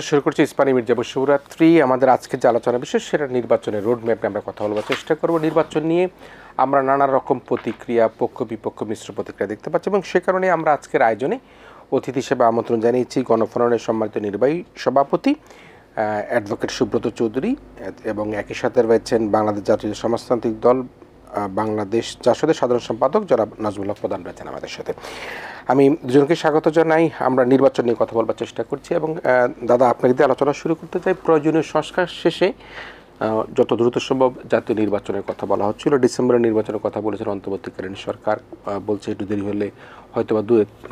শুরু করছি ইস্পানি মির্জাপুর শিবরাত্রি। আমাদের আজকে যে আলোচনা বিশেষ সেটা নির্বাচনের রোডম্যাপ নিয়ে আমরা কথা বলবার চেষ্টা করব। নির্বাচন নিয়ে আমরা নানা রকম প্রতিক্রিয়া, পক্ষ বিপক্ষ মিশ্র প্রতিক্রিয়া দেখতে পাচ্ছি এবং সে কারণে আমরা আজকের আয়োজনে অতিথি হিসেবে আমন্ত্রণ জানিয়েছি গণফোরামের সম্মানিত নির্বাহী সভাপতি অ্যাডভোকেট সুব্রত চৌধুরী এবং একই সাথে রয়েছেন বাংলাদেশ জাতীয় সমাজতান্ত্রিক দল বাংলাদেশ জাসদের সাধারণ সম্পাদক যারা নাজমুল হক প্রধান রয়েছেন আমাদের সাথে। আমি দুজনকে স্বাগত জানাই। আমরা নির্বাচন নিয়ে কথা বলবার চেষ্টা করছি এবং দাদা আপনাকে দিয়ে আলোচনা শুরু করতে চাই। প্রয়োজনীয় সংস্কার শেষে যত দ্রুত সম্ভব জাতীয় নির্বাচনের কথা বলা হচ্ছিল। ডিসেম্বরের নির্বাচনের কথা বলেছেন অন্তর্বর্তীকালীন সরকার, বলছে একটু দেরি হলে হয়তো বা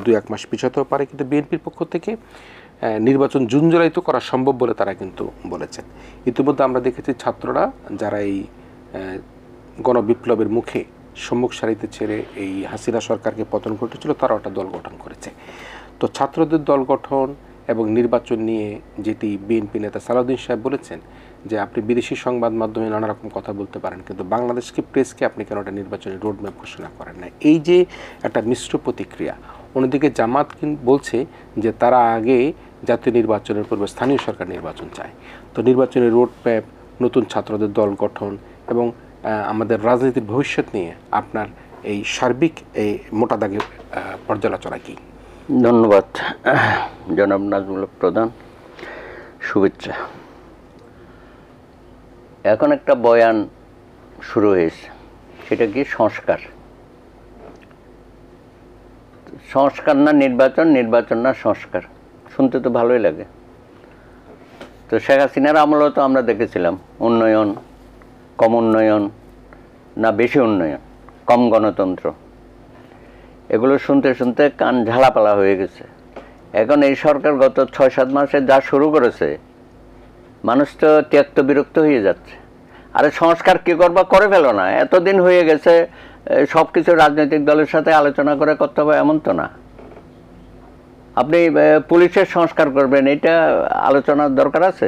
দুই এক মাস পিছাতেও পারে, কিন্তু বিএনপির পক্ষ থেকে নির্বাচন জুন জুলাই তো করা সম্ভব বলে তারা কিন্তু বলেছেন। ইতিমধ্যে আমরা দেখেছি ছাত্ররা যারা এই গণবিপ্লবের মুখে সম্মুখ সারিতে ছেড়ে এই হাসিনা সরকারকে পতন ঘটেছিল, তারাও একটা দল গঠন করেছে। তো ছাত্রদের দল গঠন এবং নির্বাচন নিয়ে যেটি বিএনপি নেতা সালাউদ্দিন সাহেব বলেছেন যে আপনি বিদেশি সংবাদ মাধ্যমে নানা রকম কথা বলতে পারেন, কিন্তু বাংলাদেশকে প্রেসকে আপনি কেন একটা নির্বাচনের রোডম্যাপ ঘোষণা করেন না, এই যে একটা মিশ্র প্রতিক্রিয়া। অন্যদিকে জামাত বলছে যে তারা আগে জাতীয় নির্বাচনের পূর্বে স্থানীয় সরকার নির্বাচন চায়। তো নির্বাচনের রোডম্যাপ, নতুন ছাত্রদের দল গঠন এবং আমাদের রাজনীতির ভবিষ্যৎ নিয়ে আপনার এই সার্বিক এই মোটা দাগে পর্যালোচনা কি? ধন্যবাদ জনাব নাজমুল হক প্রধান, শুভেচ্ছা। এখন একটা বয়ান শুরু হয়েছে, সেটা কি সংস্কার। সংস্কার না নির্বাচন, নির্বাচন না সংস্কার, শুনতে তো ভালোই লাগে। তো শেখ হাসিনার আমলেও তো আমরা দেখেছিলাম উন্নয়ন, কম উন্নয়ন না বেশি উন্নয়ন, কম গণতন্ত্র, এগুলো শুনতে শুনতে কান ঝালাপালা হয়ে গেছে। এখন এই সরকার গত ৬-৭ মাসে যা শুরু করেছে, মানুষ তো ত্যক্ত বিরক্ত হয়ে যাচ্ছে। আরে সংস্কার কী করবা, করে ফেলো না, এতদিন হয়ে গেছে, সব কিছু রাজনৈতিক দলের সাথে আলোচনা করে করতে হবে এমন তো না। আপনি পুলিশের সংস্কার করবেন, এটা আলোচনার দরকার আছে?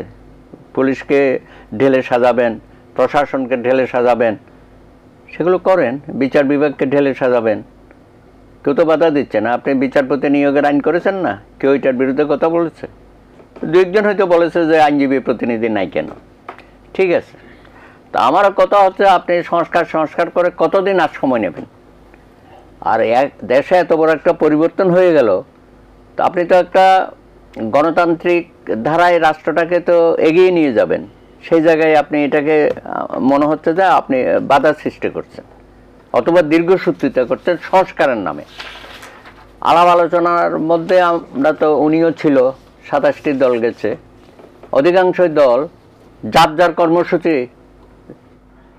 পুলিশকে ঢেলে সাজাবেন, প্রশাসনকে ঢেলে সাজাবেন, সেগুলো করেন। বিচার বিভাগকে ঢেলে সাজাবেন, কেউ তো বাধা দিচ্ছে না। আপনি বিচারপতি নিয়োগের আইন করেছেন না, কেউ এটার বিরুদ্ধে কথা বলেছে? দু একজন হয়তো বলেছে যে আইনজীবী প্রতিনিধি নাই কেন, ঠিক আছে। তা আমার কথা হচ্ছে আপনি সংস্কার করে কতদিন আর সময় নেবেন? আর এক দেশে এত বড় একটা পরিবর্তন হয়ে গেল, তো আপনি তো একটা গণতান্ত্রিক ধারায় রাষ্ট্রটাকে তো এগিয়ে নিয়ে যাবেন, সেই জায়গায় আপনি এটাকে মনে হচ্ছে যে আপনি বাধা সৃষ্টি করছেন অথবা দীর্ঘসূত্রিতা করছেন সংস্কারের নামে। আলাপ আলোচনার মধ্যে আমরা তো, উনিও ছিল, ২৭টি দল গেছে, অধিকাংশই দল যার যার কর্মসূচি,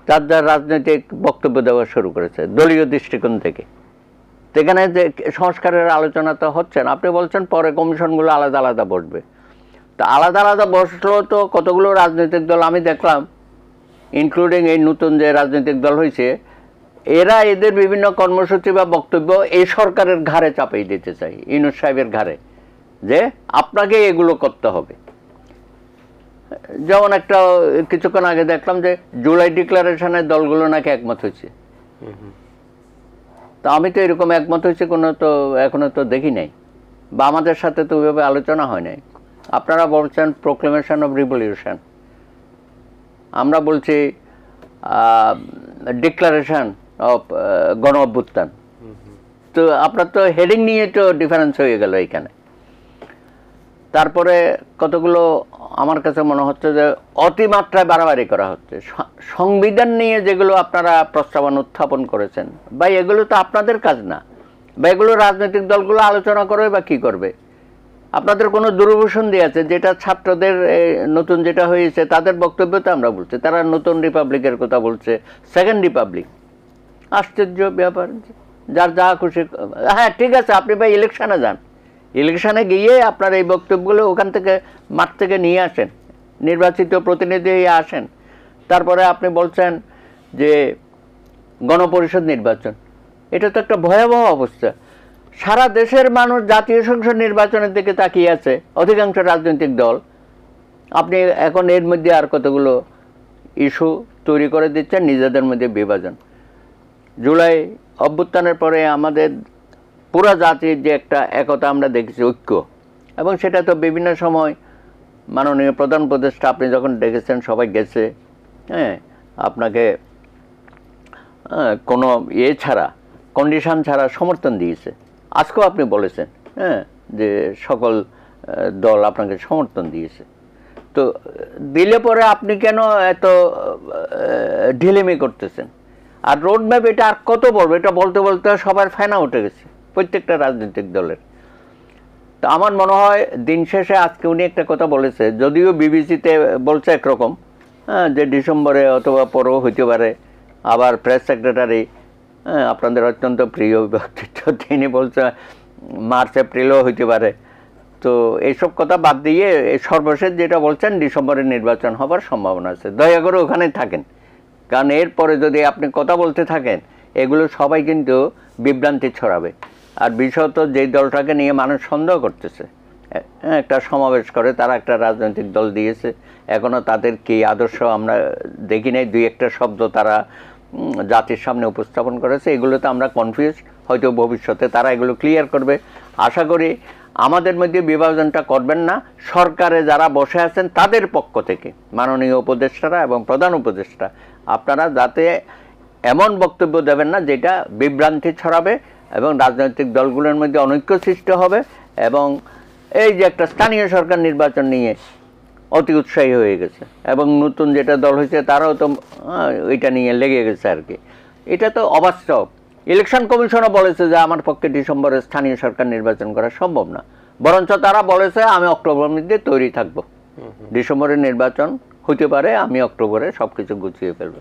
যার যার রাজনৈতিক বক্তব্য দেওয়া শুরু করেছে দলীয় দৃষ্টিকোণ থেকে। সেখানে যে সংস্কারের আলোচনা তো হচ্ছে না। আপনি বলছেন পরে কমিশনগুলো আলাদা আলাদা বসবে, তা আলাদা আলাদা বসলেও তো কতগুলো রাজনৈতিক দল আমি দেখলাম, ইনক্লুডিং এই নতুন যে রাজনৈতিক দল হয়েছে, এরা এদের বিভিন্ন কর্মসূচি বা বক্তব্য এই সরকারের ঘাড়ে চাপিয়ে দিতে চাই, ইউনূস সাহেবের ঘাড়ে, যে আপনাকে এগুলো করতে হবে। যেমন একটা কিছুক্ষণ আগে দেখলাম যে জুলাই ডিক্লারেশনের দলগুলো নাকি একমত হয়েছে। তা আমি তো এরকম একমত হয়েছে কোনো তো এখনো তো দেখি নাই, বা আমাদের সাথে তো ওইভাবে আলোচনা হয় নাই। আপনারা বলছেন প্রোক্লেমেশন অফ রিভলিউশন, আমরা বলছি ডিক্লারেশন অফ গণ অভ্যুত্থান। তো আপনার তো হেডিং নিয়ে তো ডিফারেন্স হয়ে গেল এইখানে। তারপরে কতগুলো আমার কাছে মনে হচ্ছে যে অতিমাত্রায় বাড়াবাড়ি করা হচ্ছে। সংবিধান নিয়ে যেগুলো আপনারা প্রস্তাবনা উত্থাপন করেছেন, বা এগুলো তো আপনাদের কাজ না, বা এগুলো রাজনৈতিক দলগুলো আলোচনা করবে বা কী করবে? আপনাদের কোনো দূরভূষণ দিয়ে আছে, যেটা ছাত্রদের নতুন যেটা হয়েছে তাদের বক্তব্য তো আমরা বলছি, তারা নতুন রিপাবলিকের কথা বলছে, সেকেন্ড রিপাবলিক। আশ্চর্য ব্যাপার, যার যা খুশি। হ্যাঁ ঠিক আছে, আপনি ভাই ইলেকশানে যান, ইলেকশানে গিয়ে আপনার এই বক্তব্যগুলো ওখান থেকে মাঠ থেকে নিয়ে আসেন, নির্বাচিত প্রতিনিধি হয়ে আসেন। তারপরে আপনি বলছেন যে গণপরিষদ নির্বাচন, এটা তো একটা ভয়াবহ অবস্থা। সারা দেশের মানুষ জাতীয় সংসদ নির্বাচনের দিকে তাকিয়ে আছে, অধিকাংশ রাজনৈতিক দল। আপনি এখন এর মধ্যে আর কতগুলো ইস্যু তৈরি করে দিচ্ছেন, নিজেদের মধ্যে বিভাজন। জুলাই অভ্যুত্থানের পরে আমাদের পুরা জাতির যে একটা একতা আমরা দেখেছি, ঐক্য, এবং সেটা তো বিভিন্ন সময় মাননীয় প্রধান উপদেষ্টা আপনি যখন ডেকেছেন সবাই গেছে, হ্যাঁ, আপনাকে কোনো ছাড়া, কন্ডিশন ছাড়া সমর্থন দিয়েছে। আজকেও আপনি বলেছেন, হ্যাঁ, যে সকল দল আপনাকে সমর্থন দিয়েছে। তো দিলে পরে আপনি কেন এত ঢিলেমি করতেছেন? আর রোড ম্যাপ এটা আর কত বলবো, এটা বলতে বলতে সবার ফেনা উঠে গেছে প্রত্যেকটা রাজনৈতিক দলের। তো আমার মনে হয় দিন শেষে আজকে উনি একটা কথা বলেছে, যদিও বিবিসিতে বলছে একরকম, হ্যাঁ, যে ডিসেম্বরে অথবা পরেও হইতে পারে। আবার প্রেস সেক্রেটারি, হ্যাঁ, আপনাদের অত্যন্ত প্রিয় ব্যক্তিত্ব, তিনি বলছে মার্চ এপ্রিলেও হইতে পারে। তো এইসব কথা বাদ দিয়ে সর্বশেষ যেটা বলছেন ডিসেম্বরে নির্বাচন হবার সম্ভাবনা আছে। দয়া করে ওখানে থাকেন, কারণ এরপরে যদি আপনি কথা বলতে থাকেন এগুলো সবাই কিন্তু বিভ্রান্তি ছড়াবে। আর বিশেষত যেই দলটাকে নিয়ে মানুষ সন্দেহ করতেছে, একটা সমাবেশ করে, তারা একটা রাজনৈতিক দল দিয়েছে, এখনও তাদের কি আদর্শ আমরা দেখি নাই, দুই একটা শব্দ তারা জাতির সামনে উপস্থাপন করেছে, এগুলোতে আমরা কনফিউজ। হয়তো ভবিষ্যতে তারা এগুলো ক্লিয়ার করবে। আশা করি আমাদের মধ্যে বিভাজনটা করবেন না, সরকারে যারা বসে আছেন তাদের পক্ষ থেকে মাননীয় উপদেষ্টারা এবং প্রধান উপদেষ্টা, আপনারা যাতে এমন বক্তব্য দেবেন না যেটা বিভ্রান্তি ছড়াবে এবং রাজনৈতিক দলগুলোর মধ্যে অনৈক্য সৃষ্টি হবে। এবং এই যে একটা স্থানীয় সরকার নির্বাচন নিয়ে অতি উৎসাহী হয়ে গেছে, এবং নতুন যেটা দল হয়েছে তারাও তো ওইটা নিয়ে লেগে গেছে আর কি। এটা তো অবাস্তব। ইলেকশন কমিশনও বলেছে যে আমার পক্ষে ডিসেম্বরে স্থানীয় সরকার নির্বাচন করা সম্ভব না, বরঞ্চ তারা বলেছে আমি অক্টোবরের মধ্যে তৈরি থাকবো, ডিসেম্বরের নির্বাচন হইতে পারে, আমি অক্টোবরে সব কিছু গুছিয়ে ফেলবো।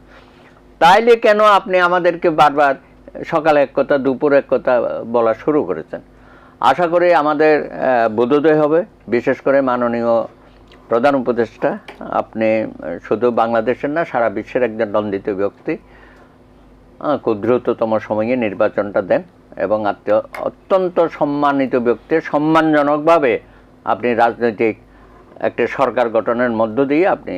তাইলে কেন আপনি আমাদেরকে বারবার সকালে এক কথা দুপুরে এক কথা বলা শুরু করেছেন? আশা করি আমাদের বোধোদয় হবে, বিশেষ করে মাননীয় প্রধান উপদেষ্টা, আপনি শুধু বাংলাদেশের না সারা বিশ্বের একজন নন্দিত ব্যক্তি, খুব দ্রুততম সময়ে নির্বাচনটা দেন এবং অত্যন্ত সম্মানিত ব্যক্তি, সম্মানজনকভাবে আপনি রাজনৈতিক একটা সরকার গঠনের মধ্য দিয়ে আপনি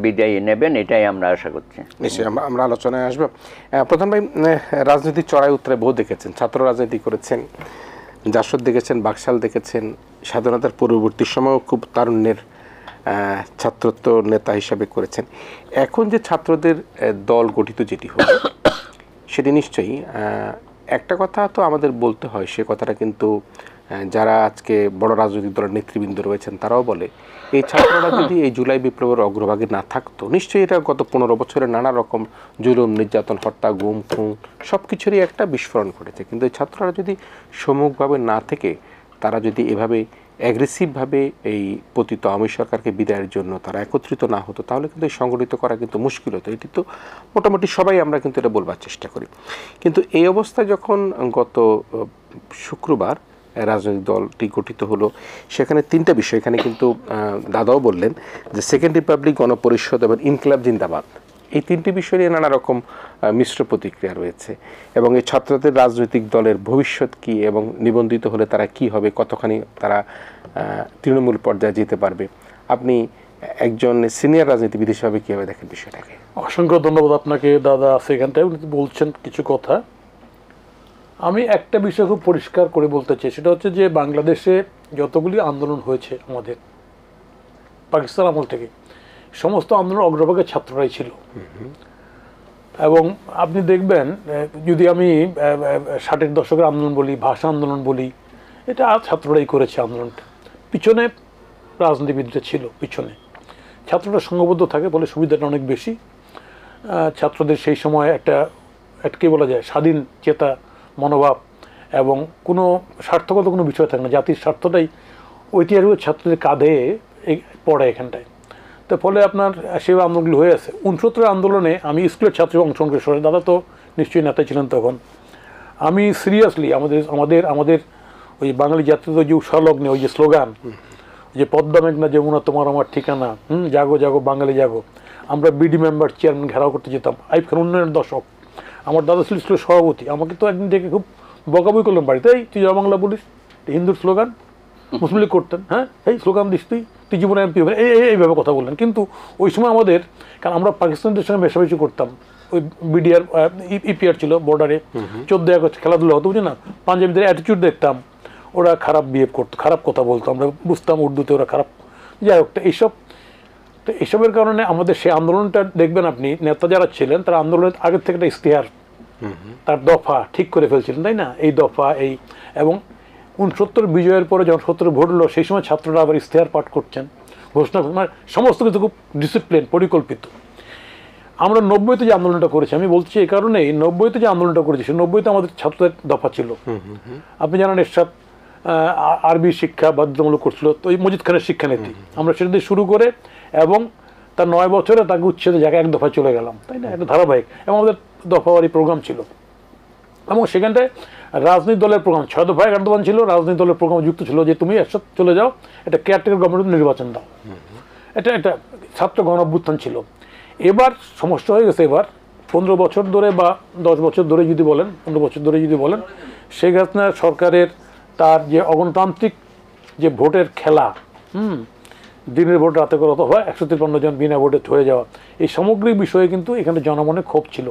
বিদায় নেবেন, এটাই আমরা আশা করছি। নিশ্চয়ই আমরা আলোচনায় আসবো। প্রধান ভাই, রাজনীতির চড়াই উত্তরে বহু দেখেছেন, ছাত্র রাজনীতি করেছেন, জাসদ দেখেছেন, বাকশাল দেখেছেন, স্বাধীনতার পরবর্তী সময়ও খুব তারুণ্যের ছাত্রত্ব নেতা হিসাবে করেছেন। এখন যে ছাত্রদের দল গঠিত যেটি হলো সেটি নিশ্চয়ই একটা কথা তো আমাদের বলতে হয়, সে কথাটা কিন্তু যারা আজকে বড় রাজনৈতিক দলের নেতৃবৃন্দ রয়েছেন তারাও বলে, এই ছাত্ররা যদি এই জুলাই বিপ্লবের অগ্রভাগে না থাকতো, নিশ্চয়ই এটা গত 15 বছরে নানা রকম জুলুম, নির্যাতন, হত্যা, গুম, খুন সব কিছুরই একটা বিস্ফোরণ ঘটেছে। কিন্তু এই ছাত্ররা যদি সম্মুখভাবে না থেকে তারা যদি এভাবে অ্যাগ্রেসিভভাবে এই পতিত আওয়ামী সরকারকে বিদায়ের জন্য তারা একত্রিত না হতো, তাহলে কিন্তু এই সংগঠিত করা কিন্তু মুশকিল হতো। এটি তো মোটামুটি সবাই আমরা কিন্তু এটা বলবার চেষ্টা করি। কিন্তু এই অবস্থায় যখন গত শুক্রবার রাজনৈতিক দলটি গঠিত হলো, সেখানে 3টা বিষয়, এখানে কিন্তু দাদাও বললেন যে সেকেন্ড রিপাবলিক, গণপরিষদ এবং ইনকিলাব জিন্দাবাদ, এই 3টি বিষয় নিয়ে নানা রকম মিশ্র প্রতিক্রিয়া রয়েছে। এবং এই ছাত্রদের রাজনৈতিক দলের ভবিষ্যৎ কী এবং নিবন্ধিত হলে তারা কি হবে, কতখানি তারা তৃণমূল পর্যায়ে যেতে পারবে, আপনি একজন সিনিয়র রাজনীতিবিদ হিসাবে কীভাবে দেখেন বিষয়টাকে? অসংখ্য ধন্যবাদ আপনাকে দাদা। সেখানটায় উনি বলছেন কিছু কথা, আমি একটা বিষয় খুব পরিষ্কার করে বলতে চাই, সেটা হচ্ছে যে বাংলাদেশে যতগুলি আন্দোলন হয়েছে আমাদের পাকিস্তান আমল থেকে, সমস্ত আন্দোলন অগ্রভাগে ছাত্ররাই ছিল। এবং আপনি দেখবেন, যদি আমি 60-এর দশকের আন্দোলন বলি, ভাষা আন্দোলন বলি, এটা ছাত্ররাই করেছে আন্দোলনটা। পিছনে রাজনীতিবিদরা ছিল, পিছনে ছাত্ররা সংঘবদ্ধ থাকে বলে সুবিধাটা অনেক বেশি। ছাত্রদের সেই সময় একটা কী বলা যায়, স্বাধীন চেতা মনোভাব এবং কোনো স্বার্থগত কোনো বিষয় থাকে না, জাতির স্বার্থটাই ঐতিহাসিক ছাত্রদের কাঁধে পড়ে এখানটায়। তো ফলে আপনার সেই আন্দোলনগুলো হয়ে আছে। 69 আন্দোলনে আমি স্কুলের ছাত্র অংশগ্রহণ করে, দাদা তো নিশ্চয়ই নেতা ছিলেন তখন। আমি সিরিয়াসলি আমাদের ওই বাঙালি জাতীয় যে উৎসলগ্নে ওই যে স্লোগান, যে পদ্মা মেঘনা যমুনা তোমার আমার ঠিকানা, জাগো জাগো বাঙালি জাগো, আমরা বিডি মেম্বার চেয়ারম্যান ঘেরাও করতে যেতাম। আইব খান উন্নয়নের দশক, আমার দাদা ছিল স্কুলের সভাপতি, আমাকে তো একদিন দেখে খুব বকাবই করলাম বাড়িতে, এই তুই জয় বাংলা বলিস, হিন্দুর স্লোগান, মুসলিম লীগ করতেন, হ্যাঁ এই স্লোগান দিস তুই জীবনে এমপি হবে, এইভাবে কথা বললেন। কিন্তু ওই সময় আমাদের, কারণ আমরা পাকিস্তানদের সঙ্গে মেশামেশি করতাম, ওই বিডিআর ইপিআর ছিল বর্ডারে, 14 আগস্ট খেলাধুলা হতো, বুঝি না, পাঞ্জাবিদের অ্যাটিটিউড দেখতাম, ওরা খারাপ বিহেভ করতো, খারাপ কথা বলতো, আমরা বুঝতাম উর্দুতে ওরা খারাপ যাই হোক, তো এইসবের কারণে আমাদের সেই আন্দোলনটা দেখবেন আপনি, নেতা যারা ছিলেন তারা আন্দোলনের আগের থেকে একটা ইশতেহার, তার দফা ঠিক করে ফেলছিলেন, তাই না? এই দফা এই, এবং 69 বিজয়ের পরে যখন 70 ভোট হলো সেই সময় ছাত্ররা আবার ইশতেহার পাঠ করছেন, ঘোষণা, মানে সমস্ত কিছু খুব ডিসিপ্লিন, পরিকল্পিত। আমরা 90-তে যে আন্দোলনটা করেছি, আমি বলছি এই কারণে, 90-তে যে আন্দোলনটা করেছি, সেই 90-তে আমাদের ছাত্রদের দফা ছিল। আপনি জানেন এরশাদ আরবি শিক্ষা বাধ্যতামূলক করছিল, তো এই মজিদ খানের শিক্ষানীতি আমরা সেটা দিয়ে শুরু করে, এবং তার 9 বছরে তাকে উচ্ছেদের জায়গায় এক দফায় চলে গেলাম, তাই না? একটা ধারাবাহিক, এবং আমাদের দফাওয়ারি প্রোগ্রাম ছিল, এবং সেখানটায় রাজনৈতিক দলের প্রোগ্রাম 6 দফায় 11 দফা ছিল, রাজনৈতিক দলের প্রোগ্রাম যুক্ত ছিল যে তুমি একসাথে চলে যাও, এটা কেয়ারটেকার গভর্নমেন্ট নির্বাচন দাও। এটা একটা ছাত্র গণ অভ্যুত্থান ছিল। এবার সমস্যা হয়ে গেছে, এবার 15 বছর ধরে বা 10 বছর ধরে যদি বলেন, 15 বছর ধরে যদি বলেন, শেখ হাসিনা সরকারের তার যে অগণতান্ত্রিক যে ভোটের খেলা, দিনের ভোট রাতে করে অথবা 153 জন বিনা ভোটে হয়ে যাওয়া, এই সামগ্রিক বিষয়ে কিন্তু এখানে জনগণের ক্ষোভ ছিল,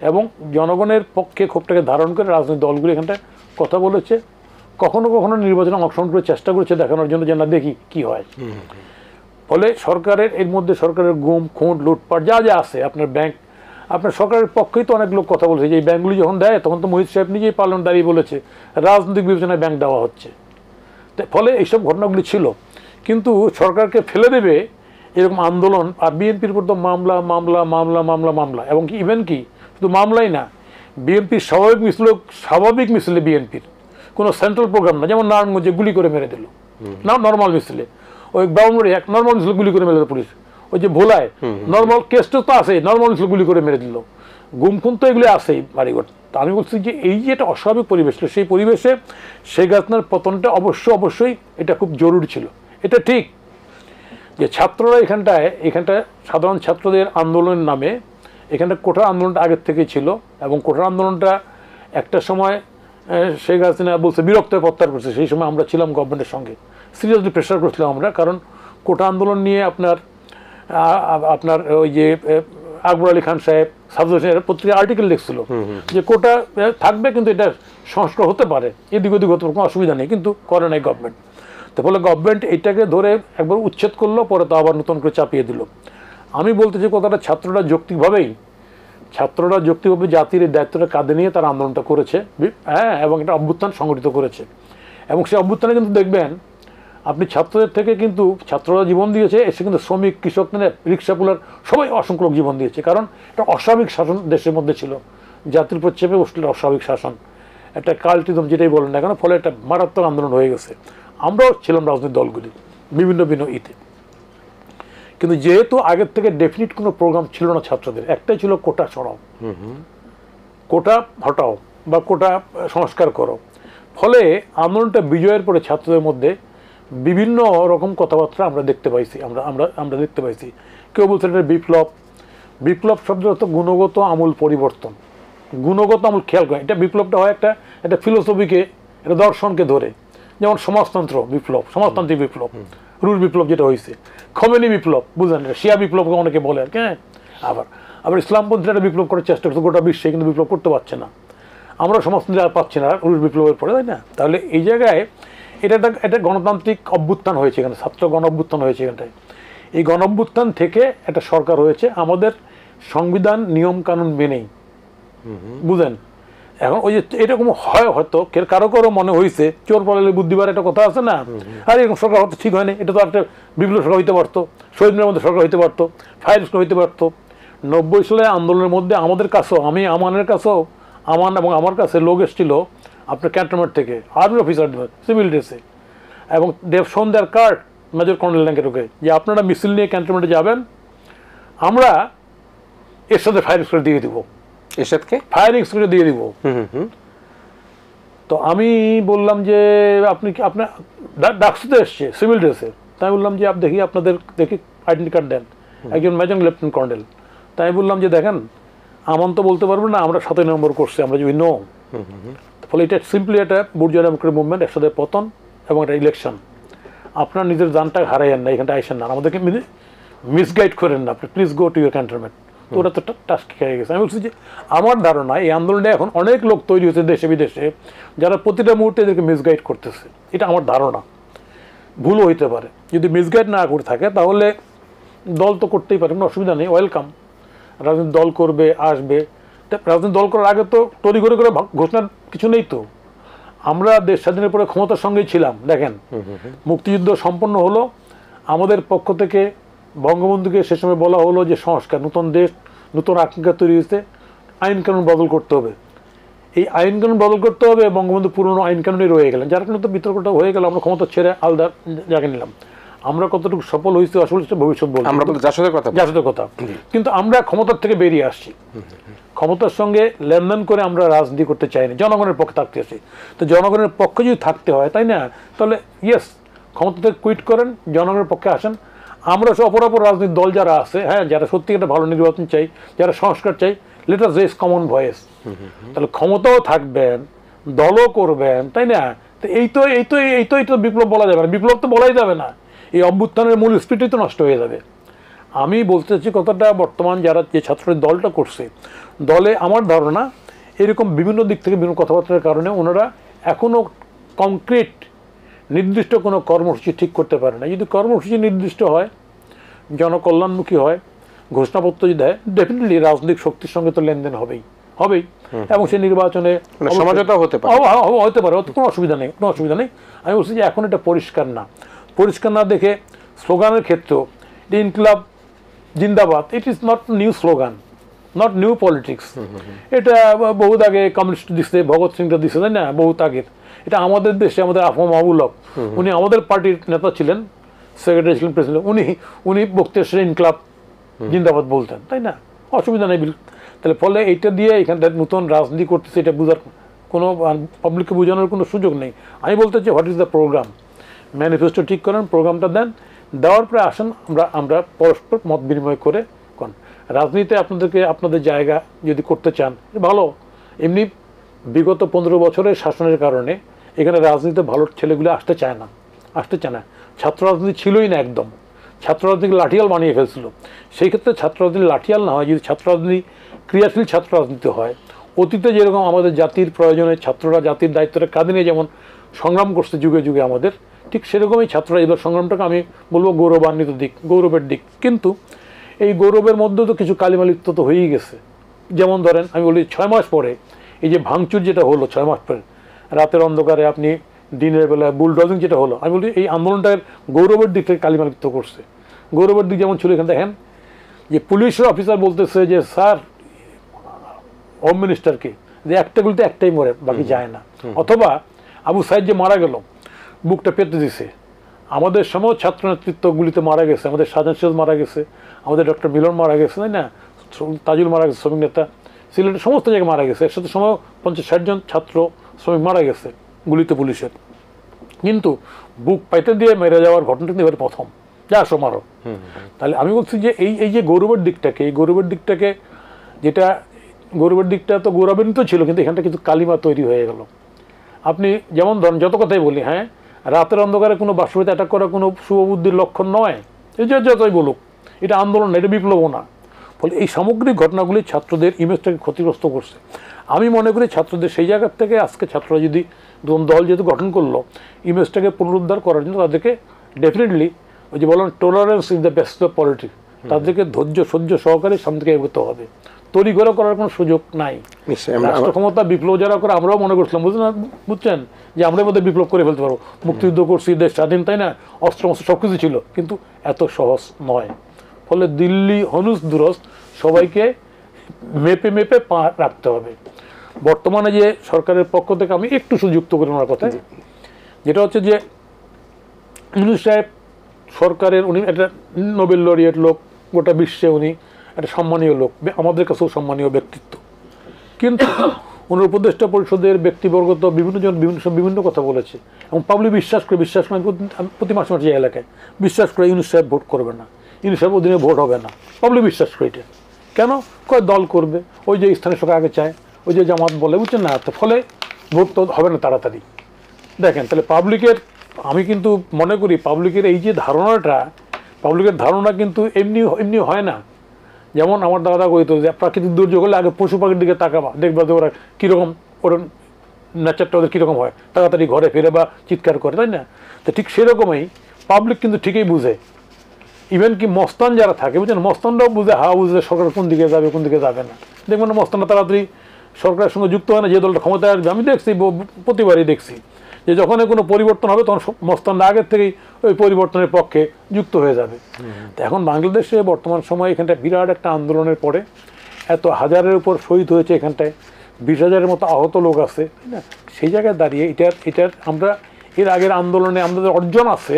এবং জনগণের পক্ষে ক্ষোভটাকে ধারণ করে রাজনৈতিক দলগুলো এখানটায় কথা বলেছে, কখনো কখনো নির্বাচনে অংশগ্রহণ করে চেষ্টা করেছে দেখানোর জন্য যে না দেখি কি হয়। ফলে সরকারের এর মধ্যে সরকারের গুম খুঁট লুটপাট যা যা আছে, আপনার ব্যাংক, আপনার সরকারের পক্ষেই তো অনেক লোক কথা বলেছে যে এই ব্যাংকগুলি যখন দেয় তখন তো মোহিত সাহেব নিজেই পার্লামেন্ট দাঁড়িয়ে বলেছে রাজনৈতিক বিবেচনায় ব্যাংক দেওয়া হচ্ছে। ফলে এইসব ঘটনাগুলি ছিল, কিন্তু সরকারকে ফেলে দেবে এরকম আন্দোলন, আর বিএনপির উপর তো মামলা মামলা মামলা মামলা মামলা, এবং কি ইভেন কি শুধু মামলাই না, বিএনপির স্বাভাবিক মিছিলে বিএনপির কোনো সেন্ট্রাল প্রোগ্রাম না, যেমন নারায়ণগঞ্জে গুলি করে মেরে দিল, না নর্মাল মিছিলে, ওই ব্রাউনবাড়ি এক নর্মাল মিছিল গুলি করে মেরে দিল পুলিশ, ওই যে ভোলায় নর্মাল কেসটা তো আছে, নর্মাল মিছিল গুলি করে মেরে দিল, গুমখুন তো এগুলো আছেই বাড়িঘর। তা আমি বলছি যে এই যে একটা অস্বাভাবিক পরিবেশ ছিল, সেই পরিবেশে শেখ হাসিনার পতনটা অবশ্যই এটা খুব জরুরি ছিল। এটা ঠিক যে ছাত্ররা এখানটায় সাধারণ ছাত্রদের আন্দোলনের নামে এখানটা কোটা আন্দোলনটা আগের থেকেই ছিল, এবং কোটা আন্দোলনটা একটা সময় শেখ হাসিনা বলছে বিরক্ত হয়ে প্রত্যাহার করছে, সেই সময় আমরা ছিলাম গভর্নমেন্টের সঙ্গে, সিরিয়াসলি প্রেশার করছিলাম আমরা, কারণ কোটা আন্দোলন নিয়ে আপনার ওই যে আকবর আলী খান সাহেব সাবজেক্টের পত্রিকা আর্টিকেল লিখছিল যে কোটা থাকবে কিন্তু এটা সংস্কার হতে পারে, এদিক ওদিক হতে পারে, কোনো অসুবিধা নেই, কিন্তু করে নাই গভর্নমেন্ট। তো ফলে গভর্নমেন্ট এটাকে ধরে একবার উচ্ছেদ করলো, পরে তো আবার নতুন করে চাপিয়ে দিল। আমি বলতে চাই কথাটা, ছাত্ররা যৌক্তিকভাবে জাতির এই দায়িত্বটা কাঁধে নিয়ে তারা আন্দোলনটা করেছে, হ্যাঁ, এবং একটা অভ্যুত্থান সংগঠিত করেছে, এবং সেই অভ্যুত্থানে কিন্তু দেখবেন আপনি ছাত্রদের থেকে কিন্তু ছাত্ররা জীবন দিয়েছে, এসে কিন্তু শ্রমিক, কৃষক, রিক্সাপুলার সবাই অসংখ্য লোক জীবন দিয়েছে, কারণ এটা অস্বাভাবিক শাসন দেশের মধ্যে ছিল, জাতির উপর চেপে বসছিল অস্বাভাবিক শাসন, একটা কাল্টিজম যেটাই বলেন না কেন, ফলে একটা মারাত্মক আন্দোলন হয়ে গেছে। আমরাও ছিলাম রাজনৈতিক দলগুলি বিভিন্ন ইতে, কিন্তু যেহেতু আগের থেকে ডেফিনিট কোনো প্রোগ্রাম ছিল না ছাত্রদের, একটাই ছিল কোটা সরাও, কোটা হটাও বা কোটা সংস্কার করো। ফলে আন্দোলনটা বিজয়ের পরে ছাত্রদের মধ্যে বিভিন্ন রকম কথাবার্তা আমরা দেখতে পাইছি। কেউ বলছে এটা বিপ্লব শব্দের অর্থ গুণগত আমূল পরিবর্তন, গুণগত আমূল খেয়াল করেন, এটা বিপ্লবটা হয় একটা ফিলোসফিকে, একটা দর্শনকে ধরে, যেমন সমাজতান্ত্রিক বিপ্লব, রুশ বিপ্লব যেটা হয়েছে, খমেনি বিপ্লব, বুঝলেন, শিয়া বিপ্লব অনেকে বলে আর কি, হ্যাঁ, আবার ইসলামপন্থীরা একটা বিপ্লব করার চেষ্টা করছে গোটা বিশ্বে, কিন্তু বিপ্লব করতে পারছে না, আমরা সমাজতন্ত্রী আর পাচ্ছি না রুশ বিপ্লবের পরে, তাই না? তাহলে এই জায়গায় এটা গণতান্ত্রিক অভ্যুত্থান হয়েছে, এখানে ছাত্র গণ অভ্যুত্থান হয়েছে এখানটায়। এই গণ অভ্যুত্থান থেকে একটা সরকার হয়েছে আমাদের সংবিধান নিয়ম কানুন মেনেই, বুঝেন। এখন ওই যে এরকম হয়, হয়তো কারো মনে হয়েছে চোর পালালে বুদ্ধিবার একটা কথা আছে না, আর এরকম সরকার হয়তো ঠিক হয়নি, এটা তো একটা বিপ্লব সরকার হইতে পারতো, শহীদ মিনারের মধ্যে সরকার হইতে পারতো, ফায়ার স্কুল হইতে পারতো। 90 সালে আন্দোলনের মধ্যে আমাদের কাছেও, আমার কাছে লোক এসেছিল আপনার ক্যান্টনমেন্ট থেকে, আর্মি অফিসার সিভিল ড্রেসে, এবং সন্ধ্যার কার্ড মেজর কর্নেল র্যাঙ্কের ওকে, যে আপনারা মিছিল নিয়ে ক্যান্টনমেন্টে যাবেন, আমরা এর সাথে ফায়ার স্কুল দিয়ে দিব, ফায়ারিং স্কুলে দিয়ে দিব। তো আমি বললাম যে আপনার ডাকসুতে এসছে সিভিল ড্রেসে, তাই বললাম যে দেখি আপনাদের আইডেন্টি কার্ড দেন, একজন মেজর লেফটেন্যান্ট কর্নেল। তাই বললাম যে দেখেন আমন তো বলতে পারবো না, আমরা 7 নম্বর করছি, আমরা যদি নো, ফলে এটা সিম্পলি একটা বুর্জোয়া ডেমোক্রেটিক মুভমেন্ট, একসাথে পতন এবং একটা ইলেকশন, আপনার নিজের জানটা হারাইয়েন না, এখানটা আইসেন না, আমাদেরকে মিসগাইড করেন না, আপনি please go to your cantonment. তো ওরা তো টাস্ক খেয়ে গেছে। আমি বলছি যে আমার ধারণা এই আন্দোলনে এখন অনেক লোক তৈরি হয়েছে দেশে বিদেশে, যারা প্রতিটা মুহূর্তে এদেরকে মিসগাইড করতেছে, এটা আমার ধারণা, ভুলও হইতে পারে। যদি মিসগাইড না করে থাকে তাহলে দল তো করতেই পারে, কোনো অসুবিধা নেই, ওয়েলকাম। রাজনৈতিক দল করবে, আসবে। রাজনৈতিক দল করার আগে তো তড়িঘড়ি করে ঘোষণার কিছু নেই তো। আমরা দেশ স্বাধীনের পরে ক্ষমতার সঙ্গেই ছিলাম। দেখেন, মুক্তিযুদ্ধ সম্পন্ন হলো, আমাদের পক্ষ থেকে বঙ্গবন্ধুকে সে সময় বলা হলো যে সংস্কার, নতুন দেশ, নতুন আকাঙ্ক্ষা তৈরি হয়েছে, আইন কানুন বদল করতে হবে। এই আইন কানুন বদল করতে হবে, বঙ্গবন্ধু পুরনো আইন কানুনই রয়ে গেলেন, যার কারণে তো বিতর্কটা হয়ে গেল। আমরা ক্ষমতা ছেড়ে আলাদা জায়গা নিলাম। আমরা কতটুকু সফল হয়েছি আসলে ভবিষ্যৎ বলবো, আমরা জাসদের কথা। কিন্তু আমরা ক্ষমতার থেকে বেরিয়ে আসছি, ক্ষমতার সঙ্গে লেনদেন করে আমরা রাজনীতি করতে চাইনি, জনগণের পক্ষে থাকতে আসি। তো জনগণের পক্ষে যদি থাকতে হয়, তাই না, তাহলে ইয়েস, ক্ষমতা থেকে কুইট করেন, জনগণের পক্ষে আসেন। আমরা সব অপরাপর রাজনৈতিক দল যারা আছে, হ্যাঁ, যারা সত্যি একটা ভালো নির্বাচন চাই, যারা সংস্কার চাই, let us raise common voice. তাহলে ক্ষমতাও থাকবেন, দলও করবেন, তাই না। তো এই তো বিপ্লব বলা যাবে না, বিপ্লব তো বলাই যাবে না। এই অভ্যুত্থানের মূল স্পিরিটই তো নষ্ট হয়ে যাবে। আমি বলতে চাচ্ছি কথাটা, বর্তমান যারা যে ছাত্রদের দলটা করছে, দলে আমার ধারণা এরকম বিভিন্ন দিক থেকে বিভিন্ন কথাবার্তার কারণে ওনারা এখনও কংক্রিট নির্দিষ্ট কোনো কর্মসূচি ঠিক করতে পারে না। যদি কর্মসূচি নির্দিষ্ট হয়, জনকল্যাণমুখী হয়, ঘোষণাপত্র যদি দেয়, ডেফিনেটলি রাজনৈতিক শক্তির সঙ্গে তো লেনদেন হবেই। এবং সেই নির্বাচনে সমঝোতা হতে পারে, কোনো অসুবিধা নেই। আমি বলছি যে এখন এটা পরিষ্কার না দেখে স্লোগানের ক্ষেত্রেও ইনকিলাব জিন্দাবাদ, it is not new slogan, not new politics. এটা বহুত আগে কমিউনিস্ট দিচ্ছে, ভগৎ সিংটা দিচ্ছে, তাই না, বহুত আগের। এটা আমাদের দেশে আমাদের আফম আবুলক, উনি আমাদের পার্টির নেতা ছিলেন, সেক্রেটারি ছিলেন, প্রেসিডেন্ট, উনি বক্তৃতা শেষে ইনকিলাব জিন্দাবাদ বলতেন, তাই না, অসুবিধা নেই। তাহলে ফলে এইটা দিয়ে এখানটা নতুন রাজনীতি করতেছে, এটা বোঝার কোনো, পাবলিককে বোঝানোর কোনো সুযোগ নেই। আমি বলতে চাই, what is the program, manifesto ঠিক করেন, প্রোগ্রামটা দেন, দেওয়ার পরে আসেন আমরা পরস্পর মত বিনিময় করে কোন রাজনীতিতে আপনাদের জায়গা যদি করতে চান ভালো। এমনি বিগত 15 বছরের শাসনের কারণে এখানে রাজনীতিতে ভালো ছেলেগুলো আসতে চায় না। ছাত্র রাজনীতি ছিলই না, একদম ছাত্র রাজনীতিকে লাঠিয়াল বানিয়ে ফেলছিল। সেই ক্ষেত্রে ছাত্র রাজনীতি লাঠিয়াল না হয়, যদি ছাত্র রাজনীতি ক্রিয়াশীল ছাত্র রাজনীতি হয়, অতীতে যেরকম আমাদের জাতির প্রয়োজনে ছাত্ররা জাতির দায়িত্বটা কাঁধে নিয়ে যেমন সংগ্রাম করছে যুগে যুগে আমাদের, ঠিক সেরকমই ছাত্ররা এবার সংগ্রামটাকে আমি বলবো গৌরবান্বিত দিক, গৌরবের দিক। কিন্তু এই গৌরবের মধ্যেও তো কিছু কালিমালিপ্ত তো হয়েই গেছে। যেমন ধরেন, আমি বলি 6 মাস পরে এই যে ভাঙচুর যেটা হলো, 6 মাস পরে রাতের অন্ধকারে আপনি দিনের বেলায় বুলডোজিং যেটা হলো, আমি বলি এই আন্দোলনটার গৌরবের দিক থেকে কালিমালিপ্ত করছে। গৌরবের দিক যেমন ছিল, এখানে দেখেন যে পুলিশের অফিসার বলতেছে যে স্যার হোম মিনিস্টারকে যে একটা গুলিতে একটাই মরে, বাকি যায় না। অথবা আবু সাইদ যে মারা গেল, বুকটা পেতে দিছে, আমাদের সময় ছাত্র নেতৃত্ব গুলিতে মারা গেছে, আমাদের শাহজাহান সিরাজ মারা গেছে, আমাদের ডক্টর মিলন মারা গেছে, তাই না, তাজুল মারা গেছে, শ্রমিক নেতা, সিলেটের সমস্ত জায়গায় মারা গেছে, এর সাথে সময় 50-60 জন ছাত্র শ্রমিক মারা গেছে গুলিতে পুলিশের। কিন্তু বুক পাইতে দিয়ে মেরে যাওয়ার ঘটনা কিন্তু এবার প্রথম, যা সমারো। তাহলে আমি বলছি যে এই যে গৌরবের দিকটাকে যেটা গৌরবের দিকটা তো গৌরবান্বিত ছিল, কিন্তু এখানটা কিন্তু কালিমা তৈরি হয়ে গেল। আপনি যেমন ধরেন, যত কথাই বলি, হ্যাঁ, রাতের অন্ধকারে কোনো বাসবাড়িতে অ্যাটাক করা কোনো শুভবুদ্ধির লক্ষণ নয়, এই যে যতই বলুক, এটা আন্দোলন না, এটা বিপ্লবও না। ফলে এই সামগ্রিক ঘটনাগুলি ছাত্রদের ইমেজটাকে ক্ষতিগ্রস্ত করছে। আমি মনে করি ছাত্রদের সেই জায়গার থেকে আজকে ছাত্ররা যদি দল যেহেতু গঠন করলো, ইমেজটাকে পুনরুদ্ধার করার জন্য তাদেরকে ডেফিনেটলি ওই যে বলেন tolerance is the best of politics, তাদেরকে ধৈর্য সহ্য সহকারে সামনে থেকে এগোতে হবে। তড়িঘড়ি করার কোনো সুযোগ নাই। রাষ্ট্র ক্ষমতা বিপ্লব যারা করে, আমরাও মনে করছিলাম, বুঝছেন, যে আমরা মধ্যে বিপ্লব করে ফেলতে পারবো, মুক্তিযুদ্ধ করছি, দেশ স্বাধীন, তাই না, অস্ত্র মস্ত্র সব কিছু ছিল, কিন্তু এত সহজ নয়। ফলে দিল্লি হনুস দুরস সবাইকে মেপে পা রাখতে হবে। বর্তমানে যে সরকারের পক্ষ থেকে আমি একটু সুযুক্ত করি ওনার কথায়, যেটা হচ্ছে যে ইউনূস সাহেব সরকারের, উনি একটা নোবেল লরিয়েট লোক, গোটা বিশ্বে উনি একটা সম্মানীয় লোক, আমাদের কাছেও সম্মানীয় ব্যক্তিত্ব। কিন্তু ওনার উপদেষ্টা পরিষদের ব্যক্তিবর্গ তো বিভিন্ন কথা বলেছে, এবং পাবলিক বিশ্বাস করে প্রতি মাসে মাসে এলাকায় বিশ্বাস করে ইউনূস সাহেব ভোট করবে না, ইউনূস সাহেব অধীনে ভোট হবে না, পাবলিক বিশ্বাস করে। এটা কেন কয় দল করবে, ওই যে স্থানীয় সরকার আগে চায়, ওই যে জামাত বলে, বুঝছেন না, ফলে ভোট তো হবে না তাড়াতাড়ি। দেখেন, তাহলে আমি কিন্তু মনে করি পাবলিকের এই যে পাবলিকের ধারণা কিন্তু এমনি হয় না। যেমন আমার দাদা কইতো যে প্রাকৃতিক দুর্যোগ হলে আগে পশু পাখির দিকে তাকাবা, দেখবা যে ওরা কীরকম, ওরা নেচারটা ওদের কীরকম হয়, তাড়াতাড়ি ঘরে ফিরে বা চিৎকার করে, তাই না। তো ঠিক সেরকমই পাবলিক কিন্তু ঠিকই বুঝে। ইভেন কি মস্তান যারা থাকে বুঝছেন, মস্তানরাও বুঝে, বুঝে সরকার কোন দিকে যাবে কোন দিকে যাবে না। দেখবেন না মস্তানরা তাড়াতাড়ি সরকারের সঙ্গে যুক্ত হয় না, যে দলটা ক্ষমতায় আসবে। আমি দেখছি, প্রতিবারই দেখছি যে যখনই কোনো পরিবর্তন হবে তখন মস্তানরা আগের থেকেই ওই পরিবর্তনের পক্ষে যুক্ত হয়ে যাবে। তো এখন বাংলাদেশে বর্তমান সময়ে এখানটায় বিরাট একটা আন্দোলনের পরে এত হাজারের উপর শহীদ হয়েছে, এখানটায় 20,000-এর মতো আহত লোক আছে, তাই না? সেই জায়গায় দাঁড়িয়ে এটার আমরা এর আগের আন্দোলনে আমাদের অর্জন আছে,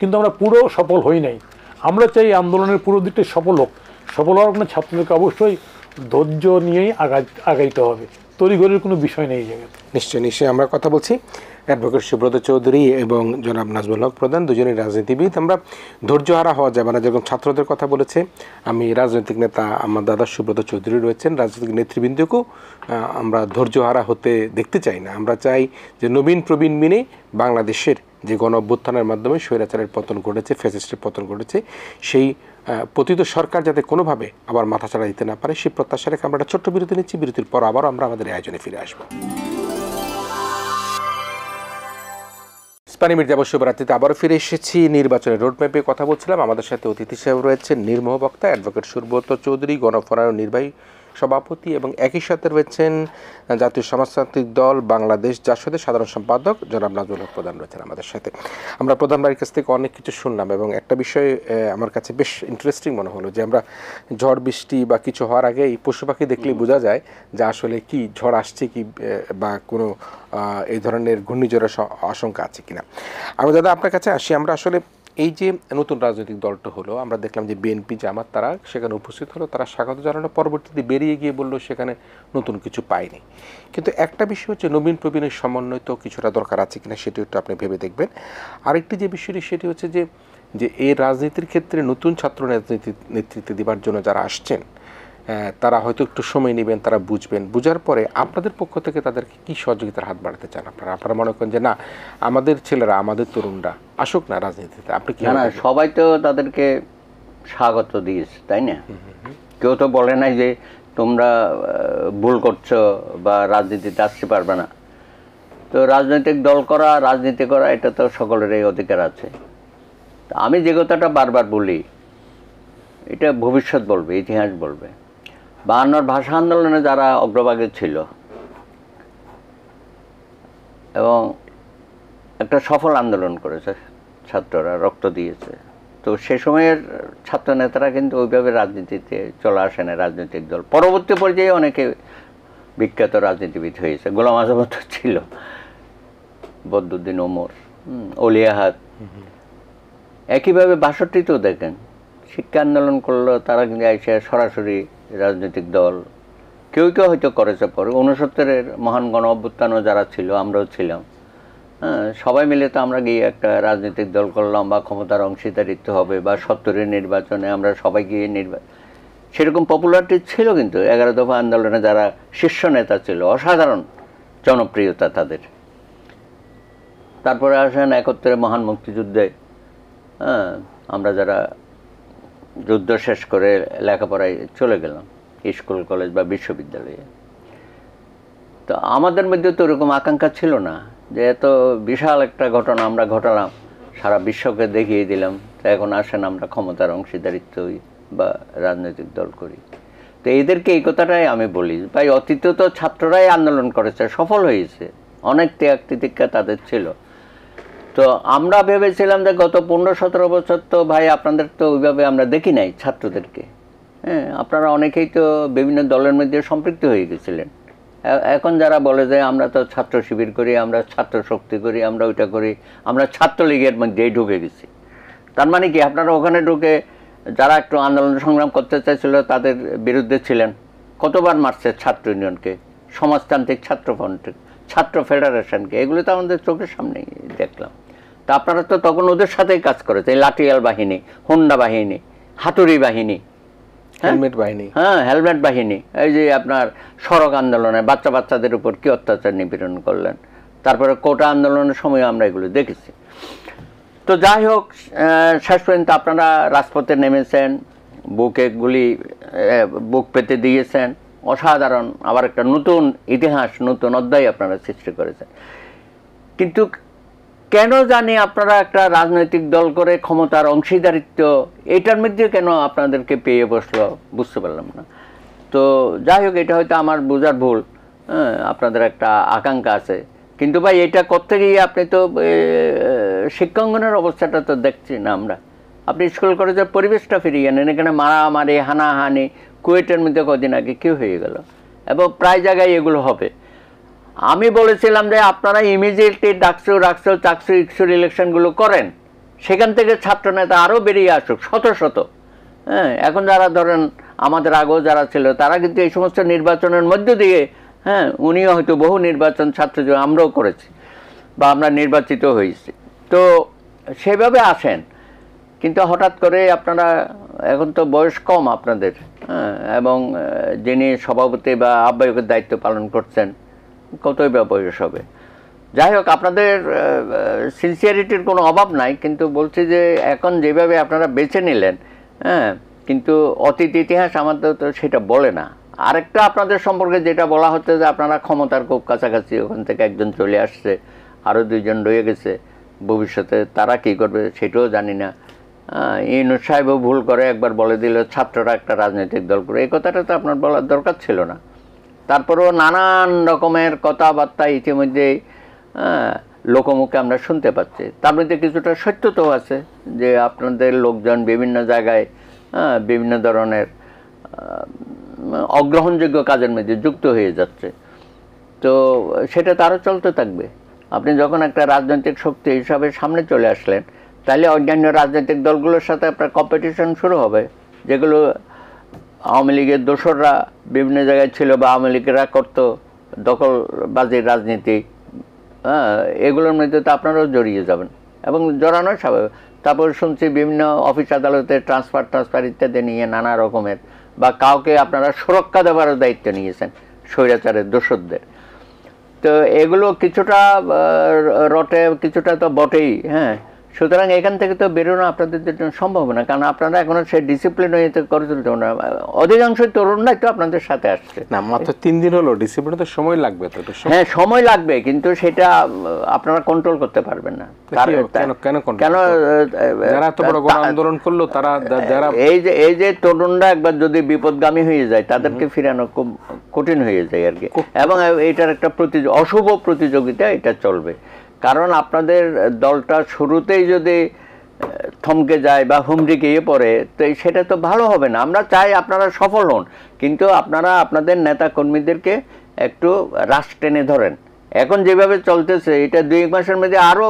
কিন্তু আমরা পুরো সফল হই নাই। আমরা চাই আন্দোলনের পুরো দিকটাই সফল হোক। সফল হওয়ার কোনো ছাত্রদেরকে অবশ্যই ধৈর্য নিয়েই আগাইতে হবে, তড়িঘড়ির কোনো বিষয় নেই এই জায়গায়। নিশ্চয়ই আমরা কথা বলছি অ্যাডভোকেট সুব্রত চৌধুরী এবং জনাব নাজমুল হক প্রধান, দুজনেই রাজনীতিবিদ। আমরা ধৈর্যহারা হওয়া যাবে না, যেরকম ছাত্রদের কথা বলেছে। আমি রাজনৈতিক নেতা আমার দাদা সুব্রত চৌধুরী রয়েছেন, রাজনৈতিক নেতৃবৃন্দকেও আমরা ধৈর্যহারা হতে দেখতে চাই না। আমরা চাই যে নবীন প্রবীণ মিনে বাংলাদেশের যে গণ অভ্যুত্থানের মাধ্যমে স্বৈরাচারের পতন ঘটেছে, ফ্যাসিস্টের পতন ঘটেছে, সেই পতিত সরকার যাতে কোনোভাবে আবার মাথাচাড়া দিতে না পারে, সেই প্রত্যাশা রেখে আমরা একটা ছোট্ট বিরতি নিচ্ছি। বিরতির পর আবারও আমরা আমাদের আয়োজনে ফিরে আসবো। ইস্পানি মির্জা শুভরাত্রিতে আবারও ফিরে এসেছি। নির্বাচনের রোডম্যাপে কথা বলছিলাম। আমাদের সাথে অতিথি সাহেব রয়েছেন নির্মোহ বক্তা অ্যাডভোকেট সুব্রত চৌধুরী, গণফোরামের নির্বাহী সভাপতি, এবং একই সাথে রয়েছেন জাতীয় সমাজতান্ত্রিক দল বাংলাদেশ জাসদের সাধারণ সম্পাদক জনাব নাজমুল হক প্রধান রয়েছেন আমাদের সাথে। আমরা প্রধান বাড়ির কাছ থেকে অনেক কিছু শুনলাম, এবং একটা বিষয় আমার কাছে বেশ ইন্টারেস্টিং মনে হলো যে আমরা ঝড় বৃষ্টি বা কিছু হওয়ার আগে এই পশু পাখি দেখলেই বোঝা যায় যে আসলে কি ঝড় আসছে কি, বা কোনো এই ধরনের ঘূর্ণিঝড়ের আশঙ্কা আছে কিনা। আমি দাদা আপনার কাছে আসি। আমরা আসলে এই যে নতুন রাজনৈতিক দলটা হলো, আমরা দেখলাম যে বিএনপি জামাত তারা সেখানে উপস্থিত হলো, তারা স্বাগত জানানো, পরবর্তীতে বেরিয়ে গিয়ে বললো সেখানে নতুন কিছু পায়নি। কিন্তু একটা বিষয় হচ্ছে নবীন প্রবীণের সমন্বয় তো কিছুটা দরকার আছে কিনা সেটি একটু আপনি ভেবে দেখবেন। আরেকটি যে বিষয়টি সেটি হচ্ছে যে এই রাজনীতির ক্ষেত্রে নতুন ছাত্র নেতৃত্ব দেওয়ার জন্য যারা আসছেন তারা হয়তো একটু সময় নেবেন, তারা বুঝবেন, বুঝার পরে আপনাদের পক্ষ থেকে তাদেরকে কী সহযোগিতার হাত বাড়াতে চান আপনারা মনে করেন যে না আমাদের ছেলেরা আমাদের তরুণরা আসুক না রাজনীতিতে, আপনি কি? না, সবাই তো তাদেরকে স্বাগত দিয়েছে, তাই না? কেউ তো বলে নাই যে তোমরা ভুল করছো বা রাজনীতিতে আসতে পারবে না। তো রাজনৈতিক দল করা, রাজনীতি করা, এটা তো সকলেরই অধিকার আছে। আমি যে কথাটা বারবার বলি, এটা ভবিষ্যৎ বলবে, ইতিহাস বলবে। 52 ভাষা আন্দোলনে যারা অগ্রভাগে ছিল এবং একটা সফল আন্দোলন করেছে, ছাত্ররা রক্ত দিয়েছে, তো সে সময়ের ছাত্র নেতারা কিন্তু ওইভাবে রাজনীতিতে চলে আসে না, রাজনৈতিক দল। পরবর্তী পর্যায়ে অনেকে বিখ্যাত রাজনীতিবিদ হয়েছে, গোলাম আজম ছিল, বদরুদ্দিন ওমর, অলিয়াহাদ। একইভাবে 62-তেও দেখেন শিক্ষা আন্দোলন করলো, তারা কিন্তু এসে সরাসরি রাজনৈতিক দল, কেউ কেউ হয়তো করেছে পরে। 69-এর মহান গণ অভ্যুত্থানও যারা ছিল, আমরাও ছিলাম, হ্যাঁ, সবাই মিলে তো আমরা গিয়ে একটা রাজনৈতিক দল করলাম, বা ক্ষমতার অংশীদারিত্ব হবে, বা 70-এর নির্বাচনে আমরা সবাই গিয়ে সেরকম পপুলারিটি ছিল। কিন্তু 11 দফা আন্দোলনে যারা শীর্ষ নেতা ছিল, অসাধারণ জনপ্রিয়তা তাদের। তারপরে আসেন 71-এর মহান মুক্তিযুদ্ধে, হ্যাঁ, আমরা যারা যুদ্ধ শেষ করে লেখাপড়ায় চলে গেলাম স্কুল কলেজ বা বিশ্ববিদ্যালয়ে, তো আমাদের মধ্যে তো ওরকম আকাঙ্ক্ষা ছিল না যে এত বিশাল একটা ঘটনা আমরা ঘটালাম, সারা বিশ্বকে দেখিয়ে দিলাম, তো এখন আসেন আমরা ক্ষমতার অংশীদারিত্ব হই বা রাজনৈতিক দল করি। তো এদেরকে এই কথাটাই আমি বলি, ভাই অতীতে তো ছাত্ররাই আন্দোলন করেছে, সফল হয়েছে, অনেক ত্যাগ তিতিক্ষা তাদের ছিল। তো আমরা ভেবেছিলাম যে গত 15-17 বছর তো ভাই আপনাদের তো ওইভাবে আমরা দেখি নাই ছাত্রদেরকে, হ্যাঁ, আপনারা অনেকেই তো বিভিন্ন দলের মধ্যে সম্পৃক্ত হয়ে গেছিলেন। এখন যারা বলে যে আমরা তো ছাত্র শিবির করি, আমরা ছাত্র শক্তি করি, আমরা ওইটা করি, আমরা ছাত্রলীগের মধ্যেই ঢুকে গেছি, তার মানে কি আপনারা ওখানে ঢুকে যারা একটু আন্দোলন সংগ্রাম করতে চাইছিল তাদের বিরুদ্ধে ছিলেন। কতবার মারছে ছাত্র ইউনিয়নকে, সমাজতান্ত্রিক ছাত্র ফ্রন্টকে, ছাত্র ফেডারেশনকে, এগুলো তো আমাদের চোখের সামনেই দেখলাম। তা আপনারা তো তখন ওদের সাথেই কাজ করেছে, লাঠিয়াল বাহিনী, হোন্ডা বাহিনী, হাতুড়ি বাহিনী, হেলমেট বাহিনী, হ্যাঁ, হেলমেট বাহিনী, এই যে আপনার সড়ক আন্দোলনে বাচ্চাদের উপর কি অত্যাচার নিপীড়ন করলেন, তারপরে কোটা আন্দোলনের সময় আমরা এগুলো দেখেছি। তো যাই হোক, শেষ পর্যন্ত আপনারা রাজপথে নেমেছেন, বুক পেতে দিয়েছেন, অসাধারণ আবার একটা নতুন ইতিহাস, নতুন অধ্যায় আপনারা সৃষ্টি করেছেন। কিন্তু কেন জানি আপনারা একটা রাজনৈতিক দল করে ক্ষমতার অংশীদারিত্ব এটার মধ্যে কেন আপনাদেরকে পেয়ে বসলো বুঝতে পারলাম না। তো যাই হোক, এটা হয়তো আমার বোঝার ভুল। হ্যাঁ, আপনাদের একটা আকাঙ্ক্ষা আছে, কিন্তু ভাই এটা করতে গিয়ে আপনি তো শিক্ষাঙ্গনের অবস্থাটা তো দেখছি না আমরা। আপনি স্কুল কলেজের পরিবেশটা ফিরিয়ে আনেন, এখানে মারামারি হানাহানি কুয়েটের মধ্যে কদিন আগে কি হয়ে গেল, এবং প্রায় জায়গায় এগুলো হবে। আমি বলেছিলাম যে আপনারা ইমিডিয়েটলি চাকসু ইকসুর ইলেকশনগুলো করেন, সেখান থেকে ছাত্র নেতা আরও বেরিয়ে আসুক শত শত। হ্যাঁ, এখন যারা ধরেন আমাদের আগেও যারা ছিল তারা কিন্তু এই সমস্ত নির্বাচনের মধ্য দিয়ে, হ্যাঁ, উনিও হয়তো বহু নির্বাচন ছাত্র আমরাও করেছি বা আমরা নির্বাচিত হয়েছি, তো সেভাবে আসেন। কিন্তু হঠাৎ করে আপনারা, এখন তো বয়স কম আপনাদের, হ্যাঁ, এবং যিনি সভাপতি বা আহ্বায়কের দায়িত্ব পালন করছেন কতই বা বয়স হবে। যাই হোক, আপনাদের সিনসিয়ারিটির কোনো অভাব নাই, কিন্তু বলছি যে এখন যেভাবে আপনারা বেছে নিলেন, হ্যাঁ, কিন্তু অতীত ইতিহাস আমাদের তো সেটা বলে না। আরেকটা আপনাদের সম্পর্কে যেটা বলা হচ্ছে যে আপনারা ক্ষমতার খুব কাছাকাছি, ওখান থেকে একজন চলে আসছে, আরও দুইজন রয়ে গেছে, ভবিষ্যতে তারা কী করবে সেটাও জানি না। ইউনূস সাহেবও ভুল করে একবার বলে দিল ছাত্ররা একটা রাজনৈতিক দল করে, এই কথাটা তো আপনার বলার দরকার ছিল না। তারপরেও নানান রকমের কথাবার্তা ইতিমধ্যেই লোকমুখে আমরা শুনতে পাচ্ছি, তার মধ্যে কিছুটা সত্যতাও আছে যে আপনাদের লোকজন বিভিন্ন জায়গায় বিভিন্ন ধরনের অগ্রহণযোগ্য কাজের মধ্যে যুক্ত হয়ে যাচ্ছে। তো সেটা তারও চলতে থাকবে। আপনি যখন একটা রাজনৈতিক শক্তি হিসাবে সামনে চলে আসলেন, তাহলে অন্যান্য রাজনৈতিক দলগুলোর সাথে আপনার কম্পিটিশন শুরু হবে, যেগুলো আওয়ামী লীগের দোসররা বিভিন্ন জায়গায় ছিল বা আওয়ামী লীগেরা করতো দখলবাজির রাজনীতি, এগুলোর মধ্যে তো আপনারাও জড়িয়ে যাবেন এবং জড়ানো স্বাভাবিক। তারপর শুনছি বিভিন্ন অফিস আদালতে ট্রান্সফার ইত্যাদি নিয়ে নানা রকমের, বা কাউকে আপনারা সুরক্ষা দেওয়ারও দায়িত্ব নিয়েছেন স্বৈরাচারের দোসরদের। তো এগুলো কিছুটা রটে, কিছুটা তো বটেই। হ্যাঁ, সুতরাং এখান থেকে তো বেরোনো আপনাদের জন্য সম্ভব না, কারণ আপনারা এখনো সেই ডিসিপ্লিন করে তুলতে না। অধিকাংশ তরুণরাই তো আপনাদের সাথে আসছে না, মাত্র 3 দিন হলো, ডিসিপ্লিনে তো সময় লাগবে। তো হ্যাঁ, সময় লাগবে, কিন্তু সেটা আপনারা কন্ট্রোল করতে পারবেন না। কেন যারা এত বড় গণ আন্দোলন করলো, তারা যারা এই যে তরুণরা একবার যদি বিপদগামী হয়ে যায়, তাদেরকে ফিরানো খুব কঠিন হয়ে যায় আর কি। এবং এটার একটা অশুভ প্রতিযোগিতা এটা চলবে, কারণ আপনাদের দলটা শুরুতেই যদি থমকে যায় বা হুমড়ি খেয়ে পড়ে, তো সেটা তো ভালো হবে না। আমরা চাই আপনারা সফল হন, কিন্তু আপনারা আপনাদের নেতা কর্মীদেরকে একটু রাশ টেনে ধরেন। এখন যেভাবে চলতেছে, এটা 2 মাসের মধ্যে আরো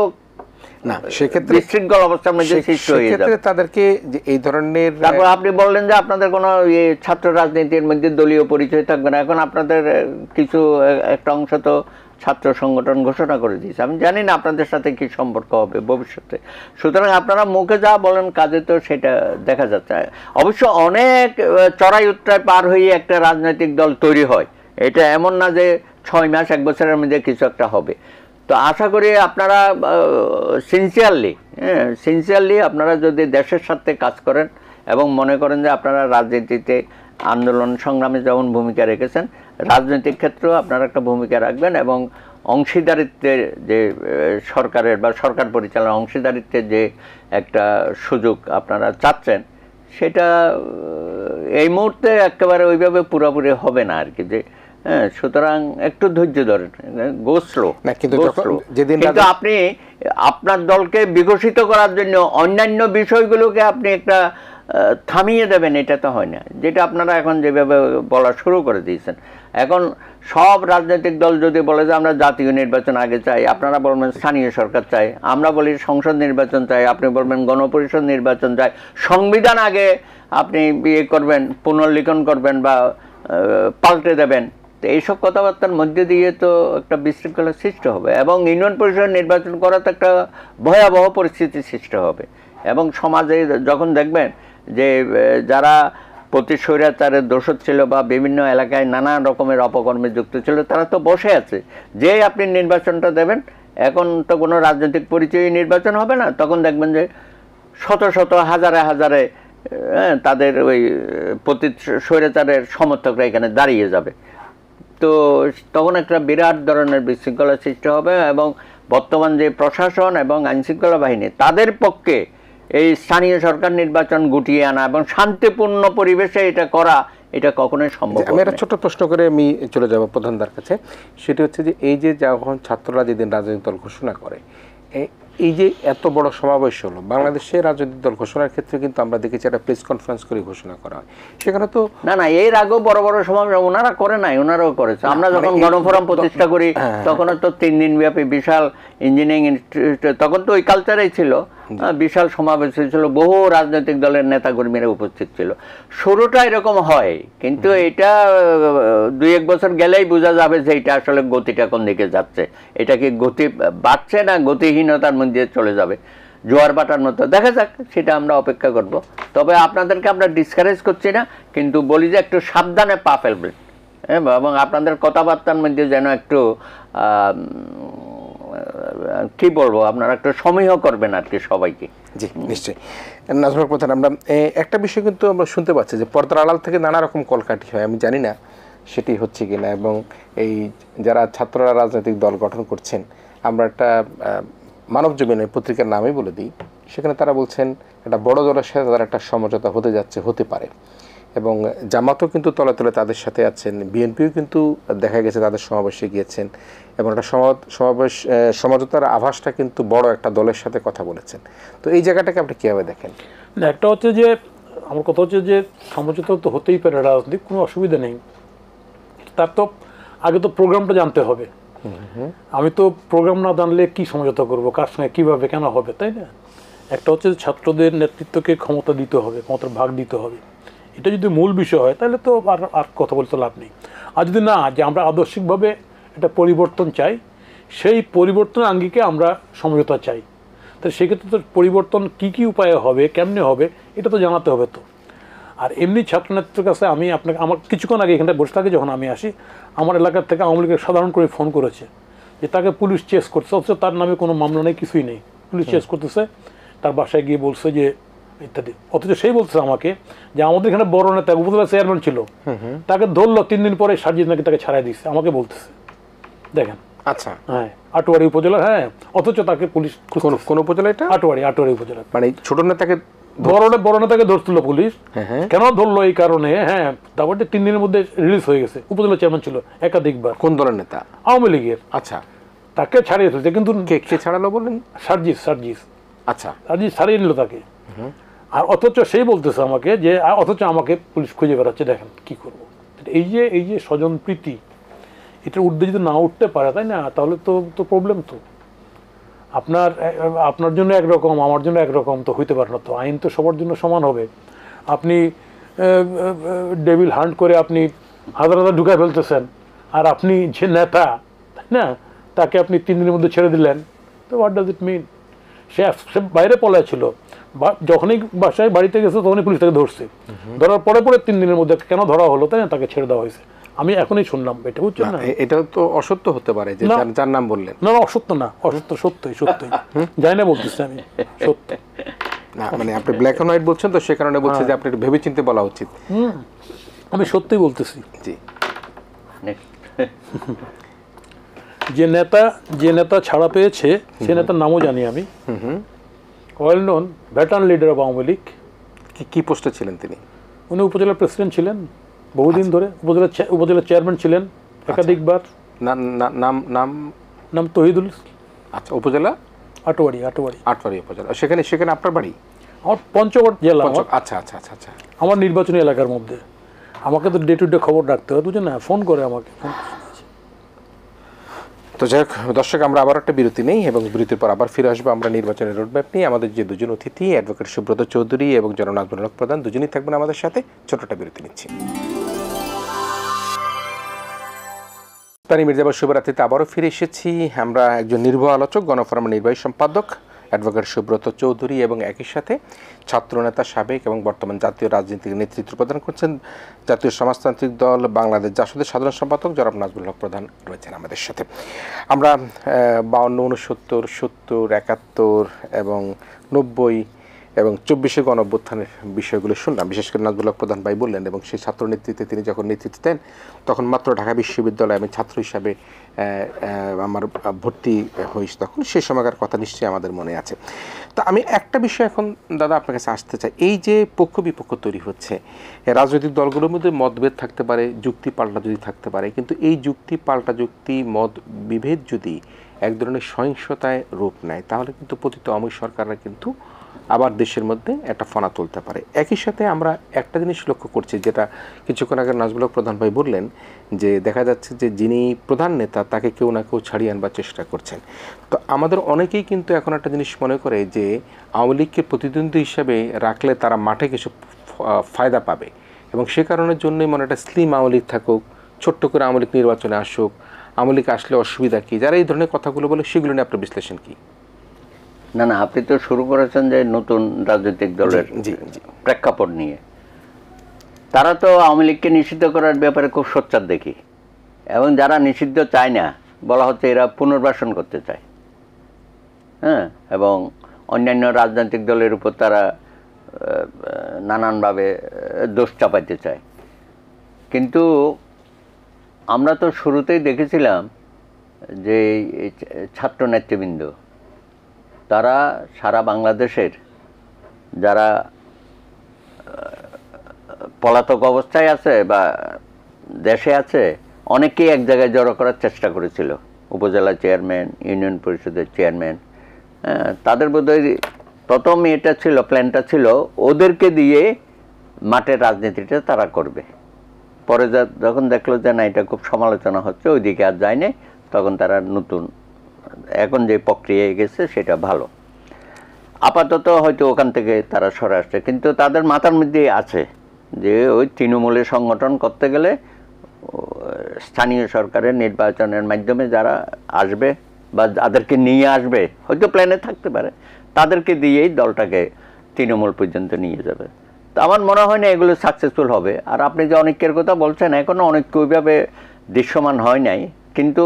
না, সেক্ষেত্রে বিশৃঙ্খল অবস্থার মধ্যে সৃষ্টি হয়ে যাবে। তাদেরকে যে এই ধরনের, তারপর আপনি বললেন যে আপনাদের কোনো ছাত্র রাজনীতির মধ্যে দলীয় পরিচয় থাকবে না। এখন আপনাদের কিছু একটা অংশ তো ছাত্র সংগঠন ঘোষণা করে দিয়েছে, আমি জানি না আপনাদের সাথে কি সম্পর্ক হবে ভবিষ্যতে। সুতরাং আপনারা মুখে যা বলেন, কাজে তো সেটা দেখা যাচ্ছে। অবশ্য অনেক চড়াই উত্তরায় পার হয়ে একটা রাজনৈতিক দল তৈরি হয়, এটা এমন না যে 6 মাস 1 বছরের মধ্যে কিছু একটা হবে। তো আশা করি আপনারা সিনসিয়ারলি আপনারা যদি দেশের সাথে কাজ করেন এবং মনে করেন যে আপনারা রাজনীতিতে আন্দোলন সংগ্রামে যেমন ভূমিকা রেখেছেন, রাজনৈতিক ক্ষেত্রেও আপনারা একটা ভূমিকা রাখবেন, এবং অংশীদারিত্বের যে সরকারের বা সরকার পরিচালনার অংশীদারিত্বের যে একটা সুযোগ আপনারা চাচ্ছেন, সেটা এই মুহূর্তে একেবারে ওইভাবে পুরোপুরি হবে না আর কি। যে সুতরাং একটু ধৈর্য ধরেন, গো স্লো। কিন্তু আপনি আপনার দলকে বিকশিত করার জন্য অন্যান্য বিষয়গুলোকে আপনি একটা থামিয়ে দেবেন, এটা তো হয় না। যেটা আপনারা এখন যেভাবে বলা শুরু করে দিয়েছেন, এখন সব রাজনৈতিক দল যদি বলে যে আমরা জাতীয় নির্বাচন আগে চাই, আপনারা বলবেন স্থানীয় সরকার চাই, আমরা বলি সংসদ নির্বাচন চাই, আপনি বলবেন গণপরিষদ নির্বাচন চাই, সংবিধান আগে আপনি বিয়ে করবেন, পুনর্লিখন করবেন বা পাল্টে দেবেন। তো এইসব কথাবার্তার মধ্যে দিয়ে তো একটা বিশৃঙ্খলা সৃষ্টি হবে, এবং ইউনিয়ন পরিষদ নির্বাচন করা তো একটা ভয়াবহ পরিস্থিতি সৃষ্টি হবে। এবং সমাজে যখন দেখবেন যে যারা প্রতি স্বৈরাচারের দোষর ছিল বা বিভিন্ন এলাকায় নানা রকমের অপকর্মে যুক্ত ছিল, তারা তো বসে আছে যে আপনি নির্বাচনটা দেবেন, এখন তো কোনো রাজনৈতিক পরিচয়ী নির্বাচন হবে না, তখন দেখবেন যে শত শত হাজারে হাজারে তাদের ওই প্রতি স্বৈরাচারের সমর্থকরা এখানে দাঁড়িয়ে যাবে। তো তখন একটা বিরাট ধরনের বিশৃঙ্খলা সৃষ্টি হবে, এবং বর্তমান যে প্রশাসন এবং আইনশৃঙ্খলা বাহিনী তাদের পক্ষে এই স্থানীয় সরকার নির্বাচন গুটিয়ে আনা এবং শান্তিপূর্ণ পরিবেশে এটা করা, এটা কখনোই সম্ভব আমি একটা ছোট্ট প্রশ্ন করে আমি চলে যাব প্রধানদার কাছে। সেটি হচ্ছে যে এই যে যখন ছাত্ররা যেদিন রাজনৈতিক দল ঘোষণা করে, এই যে এত বড় সমাবেশ হলো, বাংলাদেশের রাজনৈতিক দল ঘোষণার ক্ষেত্রে কিন্তু আমরা দেখেছি একটা প্রেস কনফারেন্স করে ঘোষণা করা হয়, সেখানে তো না এর আগেও বড় বড় সমাবেশ ওনারা করে নাই, ওনারাও করেছে। আমরা যখন গণফোরাম প্রতিষ্ঠা করি তখন তো 3 দিন ব্যাপী বিশাল ইঞ্জিনিয়ারিং ইনস্টিটিউট, তখন তো ওই কালচারেই ছিল, বিশাল সমাবেশ হয়েছিল, বহু রাজনৈতিক দলের নেতাকর্মীরা উপস্থিত ছিল। শুরুটা এরকম হয়, কিন্তু এটা 2-1 বছর গেলেই বোঝা যাবে যে এটা আসলে গতিটা কোন দিকে যাচ্ছে, এটা কি গতি বাড়ছে না গতিহীনতার মধ্যে চলে যাবে, জোয়ার বাটার মতো। দেখা যাক, সেটা আমরা অপেক্ষা করব। তবে আপনাদেরকে আমরা ডিসকারেজ করছি না, কিন্তু বলি যে একটু সাবধানে পা ফেলবেন, এবং আপনাদের কথাবার্তার মধ্যে যেন একটু কি বলবো, আপনারা একটু সমীহ করবেন আর কি সবাইকে। জি নিশ্চয়ই। নাজমুল প্রধান, আমরা একটা বিষয় কিন্তু আমরা শুনতে পাচ্ছি যে পর্দার আড়াল থেকে নানা রকম কলকাঠি হয়, আমি জানি না সেটি হচ্ছে কিনা, এবং এই যারা ছাত্ররা রাজনৈতিক দল গঠন করছেন, আমরা একটা মানব জীবনের পত্রিকার নামই বলে দিই, সেখানে তারা বলছেন একটা বড় দলের সাথে তাদের একটা সমঝোতা হতে যাচ্ছে, হতে পারে, এবং জামাতও কিন্তু তলে তলে তাদের সাথে আছেন, বিএনপিও কিন্তু দেখা গেছে তাদের সমাবেশে গিয়েছেন, এবং একটা সমঝোতার আভাসটা কিন্তু বড় একটা দলের সাথে কথা বলেছেন। তো এই জায়গাটাকে আপনি কীভাবে দেখেন? না, একটা হচ্ছে যে আমার কথা হচ্ছে যে সমঝোতা তো হতেই পারে, রাজনীতি কোনো অসুবিধা নেই, তার তো আগে তো প্রোগ্রামটা জানতে হবে। আমি তো প্রোগ্রাম না জানলে কি সমঝোতা করবো, কার সঙ্গে কীভাবে কেন হবে, তাই না? একটা হচ্ছে ছাত্রদের নেতৃত্বকে ক্ষমতা দিতে হবে, ক্ষমতার ভাগ দিতে হবে, এটা যদি মূল বিষয় হয় তাহলে তো আর কথা বলতে লাভ নেই। আর যদি না, যে আমরা আদর্শিকভাবে একটা পরিবর্তন চাই, সেই পরিবর্তনের আঙ্গিকে আমরা সমঝোতা চাই, তাহলে সেক্ষেত্রে তো পরিবর্তন কী উপায়ে হবে, কেমনে হবে, এটা তো জানাতে হবে। তো আর এমনি ছাত্রনেত্রীর কাছে আমি আমার কিছুক্ষণ আগে এখানটা বসে থাকি, যখন আমি আসি, আমার এলাকার থেকে আওয়ামী লীগের সাধারণ করে ফোন করেছে যে তাকে পুলিশ চেস করছে, অথচ তার নামে কোনো মামলা নেই, কিছুই নেই, পুলিশ চেস করতেছে, তার বাসায় গিয়ে বলছে যে ইত্যাদি। অথচ সেই বলছে আমাকে যে আমাদের এখানে বড় নেতা উপজেলা চেয়ারম্যান ছিল, তাকে ধরলো, 3 দিন পরে সার্জিদ নাকি তাকে ছাড়াই দিচ্ছে, আমাকে বলতেছে। দেখেন, আচ্ছা, হ্যাঁ, আটোয়ারি উপজেলা, হ্যাঁ, অথচ তাকে পুলিশ কোন উপজেলা এটা? আটোয়ারি উপজেলা। মানে ছোট নেতাকে, বড় নেতাকে ধরছিল পুলিশ, কেন ধরলো এই কারণে, হ্যাঁ, তারপরে 3 দিনের মধ্যে রিলিজ হয়ে গেছে। উপজেলা চেয়ারম্যান ছিল একাধিকবার। কোন দলের নেতা? আওয়ামী লীগের। আচ্ছা, তাকে ছাড়িয়ে ফেলছে, কিন্তু কে ছাড়ালো বললেন? সার্জিস। আচ্ছা, সার্জিস ছাড়িয়ে নিল তাকে। আর অথচ সেই বলতেছে আমাকে যে অথচ আমাকে পুলিশ খুঁজে বেড়াচ্ছে, দেখেন কি করবো। এই যে স্বজন প্রীতি, এটার ঊর্ধ্বে যদি না উঠতে পারে, তাই না, তাহলে তো প্রবলেম। তো আপনার জন্য একরকম, আমার জন্য একরকম তো হইতে পারে না। তো আইন তো সবার জন্য সমান হবে। আপনি ডেভিল হান্ট করে আপনি হাজার ঢুকায় ফেলতেছেন, আর আপনি যে নেতা, তাই না, তাকে আপনি 3 দিনের মধ্যে ছেড়ে দিলেন, তো হোয়াট ডাজ ইট মিন? সে বাইরে পলায় ছিল, যখনই বাসায় বাড়িতে গেছে তখনই পুলিশ তাকে ধরছে, ধরার পরে 3 দিনের মধ্যে কেন ধরা হলো, তাই না, তাকে ছেড়ে দেওয়া হয়েছে। আমি এখনই শুনলাম, এটা বুঝছেন না? এটা তো অসত্য হতে পারে যে যার নাম বললেন। না, অসত্য না, অসত্য, সত্যই যাই না বলতেছি আমি, সত্য না, মানে আপনি ব্ল্যাক এন্ড হোয়াইট বলছেন, তো সে কারণে বলছি যে আপনি একটু ভেবেচিন্তে বলা উচিত। আমি সত্যিই বলতেছি। জি, যে নেতা ছাড়া পেয়েছে, সে নেতার নামও জানি আমি, well known veteran leader of Awami League. কি পোস্টে ছিলেন তিনি? উনি উপজেলার প্রেসিডেন্ট ছিলেন বহুদিন ধরে, উপজেলার চেয়ারম্যান ছিলেন একাধিকবার। নাম তহিদুল। আচ্ছা, উপজেলা আটোয়ারি উপজেলা। সেখানে আপনার বাড়ি? আমার পঞ্চগড় জেলা। আচ্ছা আচ্ছা আচ্ছা আচ্ছা। আমার নির্বাচনী এলাকার মধ্যে। আমাকে তো ডে টু ডে খবর রাখতে হয়, বুঝছেন না, ফোন করে আমাকে। তো যাই হোক দর্শক, আমরা আবার একটা বিরতি নেই, এবং বিরতির পর আবার ফিরে আসবো আমরা নির্বাচনের রোডম্যাপ নিয়ে। আমাদের যে দুজন অতিথি, অ্যাডভোকেট সুব্রত চৌধুরী এবং জনাব নাজমুল হক প্রধান, দুজনই থাকবেন আমাদের সাথে। ছোটটা বিরতি নিচ্ছি। মির্জাপুর শুভরাত্রিতে আবারও ফিরে এসেছি। আমরা একজন নির্ভয় আলোচক, গণফোরামের নির্বাহী সম্পাদক অ্যাডভোকেট সুব্রত চৌধুরী, এবং একই সাথে ছাত্রনেতা, সাবেক এবং বর্তমান জাতীয় রাজনীতির নেতৃত্ব প্রদান করছেন জাতীয় সমাজতান্ত্রিক দল বাংলাদেশ জাসদের সাধারণ সম্পাদক জনাব নাজমুল হক প্রধান রয়েছেন আমাদের সাথে। আমরা 52, 69, 70, 71 এবং 90 এবং 24শে গণঅভ্যুত্থানের বিষয়গুলো শুনলাম, বিশেষ করে নাজমুল হক প্রধান ভাই বললেন, এবং সেই ছাত্র নেতৃত্বে তিনি যখন নেতৃত্ব দেন তখন মাত্র ঢাকা বিশ্ববিদ্যালয়ে আমি ছাত্র হিসাবে আমার ভর্তি হই, তখন সেই সময়কার কথা নিশ্চয়ই আমাদের মনে আছে। তো আমি একটা বিষয় এখন দাদা আপনার কাছে আসতে চাই, এই যে পক্ষ বিপক্ষ তৈরি হচ্ছে, রাজনৈতিক দলগুলোর মধ্যে মতভেদ থাকতে পারে, যুক্তি পাল্টা যদি থাকতে পারে, কিন্তু এই যুক্তি পাল্টা মত বিভেদ যদি এক ধরনের সহিংসতায় রূপ নেয়, তাহলে কিন্তু পতিত আওয়ামী সরকাররা কিন্তু আবার দেশের মধ্যে একটা ফনা তুলতে পারে। একই সাথে আমরা একটা জিনিস লক্ষ্য করছি, যেটা কিছুক্ষণ আগে নাজমুল হক প্রধান ভাই বললেন, যে দেখা যাচ্ছে যে যিনি প্রধান নেতা তাকে কেউ না কেউ ছাড়িয়ে আনবার চেষ্টা করছেন। তো আমাদের অনেকেই কিন্তু এখন একটা জিনিস মনে করে যে আওয়ামী লীগকে প্রতিদ্বন্দ্বী হিসাবে রাখলে তারা মাঠে কিছু ফায়দা পাবে, এবং সে কারণের জন্যই মনে একটা স্লিম আওয়ামী লীগ থাকুক, ছোট্ট করে আওয়ামী লীগ নির্বাচনে আসুক, আওয়ামী লীগ আসলে অসুবিধা কী, যারা এই ধরনের কথাগুলো বলে সেগুলো নিয়ে আপনার বিশ্লেষণ কী? না না, আপনি তো শুরু করেছেন যে নতুন রাজনৈতিক দলের প্রেক্ষাপট নিয়ে। তারা তো আওয়ামী লীগকে নিষিদ্ধ করার ব্যাপারে খুব সোচ্চার দেখি, এবং যারা নিষিদ্ধ চায় না বলা হচ্ছে এরা পুনর্বাসন করতে চায়, হ্যাঁ, এবং অন্যান্য রাজনৈতিক দলের উপর তারা নানানভাবে দোষ চাপাইতে চায়। কিন্তু আমরা তো শুরুতেই দেখেছিলাম যে এই ছাত্র নেতৃবৃন্দ তারা সারা বাংলাদেশের যারা পলাতক অবস্থায় আছে বা দেশে আছে অনেকেই এক জায়গায় জড়ো করার চেষ্টা করেছিল। উপজেলা চেয়ারম্যান, ইউনিয়ন পরিষদের চেয়ারম্যান, তাদের বোধহয় প্রথম এটা ছিল, প্ল্যানটা ছিল ওদেরকে দিয়ে মাঠের রাজনীতিটা তারা করবে। পরে যখন দেখলো যে না এটা খুব সমালোচনা হচ্ছে, ওইদিকে আর যায়নি, তখন তারা নতুন এখন যে প্রক্রিয়ায় গেছে সেটা ভালো। আপাতত হয়তো ওখান থেকে তারা সরে আসছে, কিন্তু তাদের মাথার মধ্যে আছে যে ওই তৃণমূলের সংগঠন করতে গেলে স্থানীয় সরকারের নির্বাচনের মাধ্যমে যারা আসবে বা যাদেরকে নিয়ে আসবে, হয়তো প্ল্যানে থাকতে পারে, তাদেরকে দিয়েই দলটাকে তৃণমূল পর্যন্ত নিয়ে যাবে। তো আমার মনে হয় না এগুলো সাকসেসফুল হবে। আর আপনি যে অনেকের কথা বলছেন, এখনও অনেক ওইভাবে দৃশ্যমান হয় নাই, কিন্তু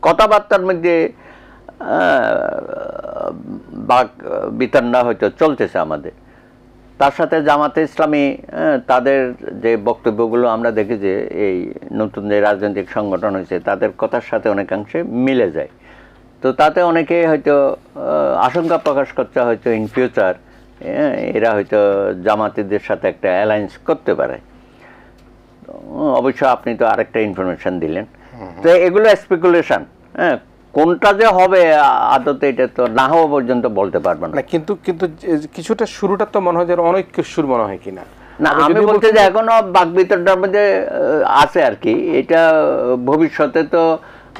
কথাবার্তার মধ্যে বাক বিতণ্ডা হয়তো চলতেছে আমাদের। তার সাথে জামাতে ইসলামী তাদের যে বক্তব্যগুলো আমরা দেখি যে এই নতুন যে রাজনৈতিক সংগঠন হয়েছে তাদের কথার সাথে অনেকাংশে মিলে যায়। তো তাতে অনেকে হয়তো আশঙ্কা প্রকাশ করছে হয়তো ইন ফিউচার এরা হয়তো জামাতিদের সাথে একটা অ্যালায়েন্স করতে পারে। অবশ্য আপনি তো আরেকটা ইনফরমেশন দিলেন। তো এগুলো স্পেকুলেশন, হ্যাঁ, কোনটা যে হবে আদতে এটা তো না হওয়া পর্যন্ত বলতে পারবো না। কিন্তু কিন্তু কিছুটা শুরুটা তো মনে হয় যে অনেক শুরু মনে হয় কিনা। না, আমি বলতে যে এখনো বাকবিতণ্ডার মধ্যে আছে আর কি। এটা ভবিষ্যতে তো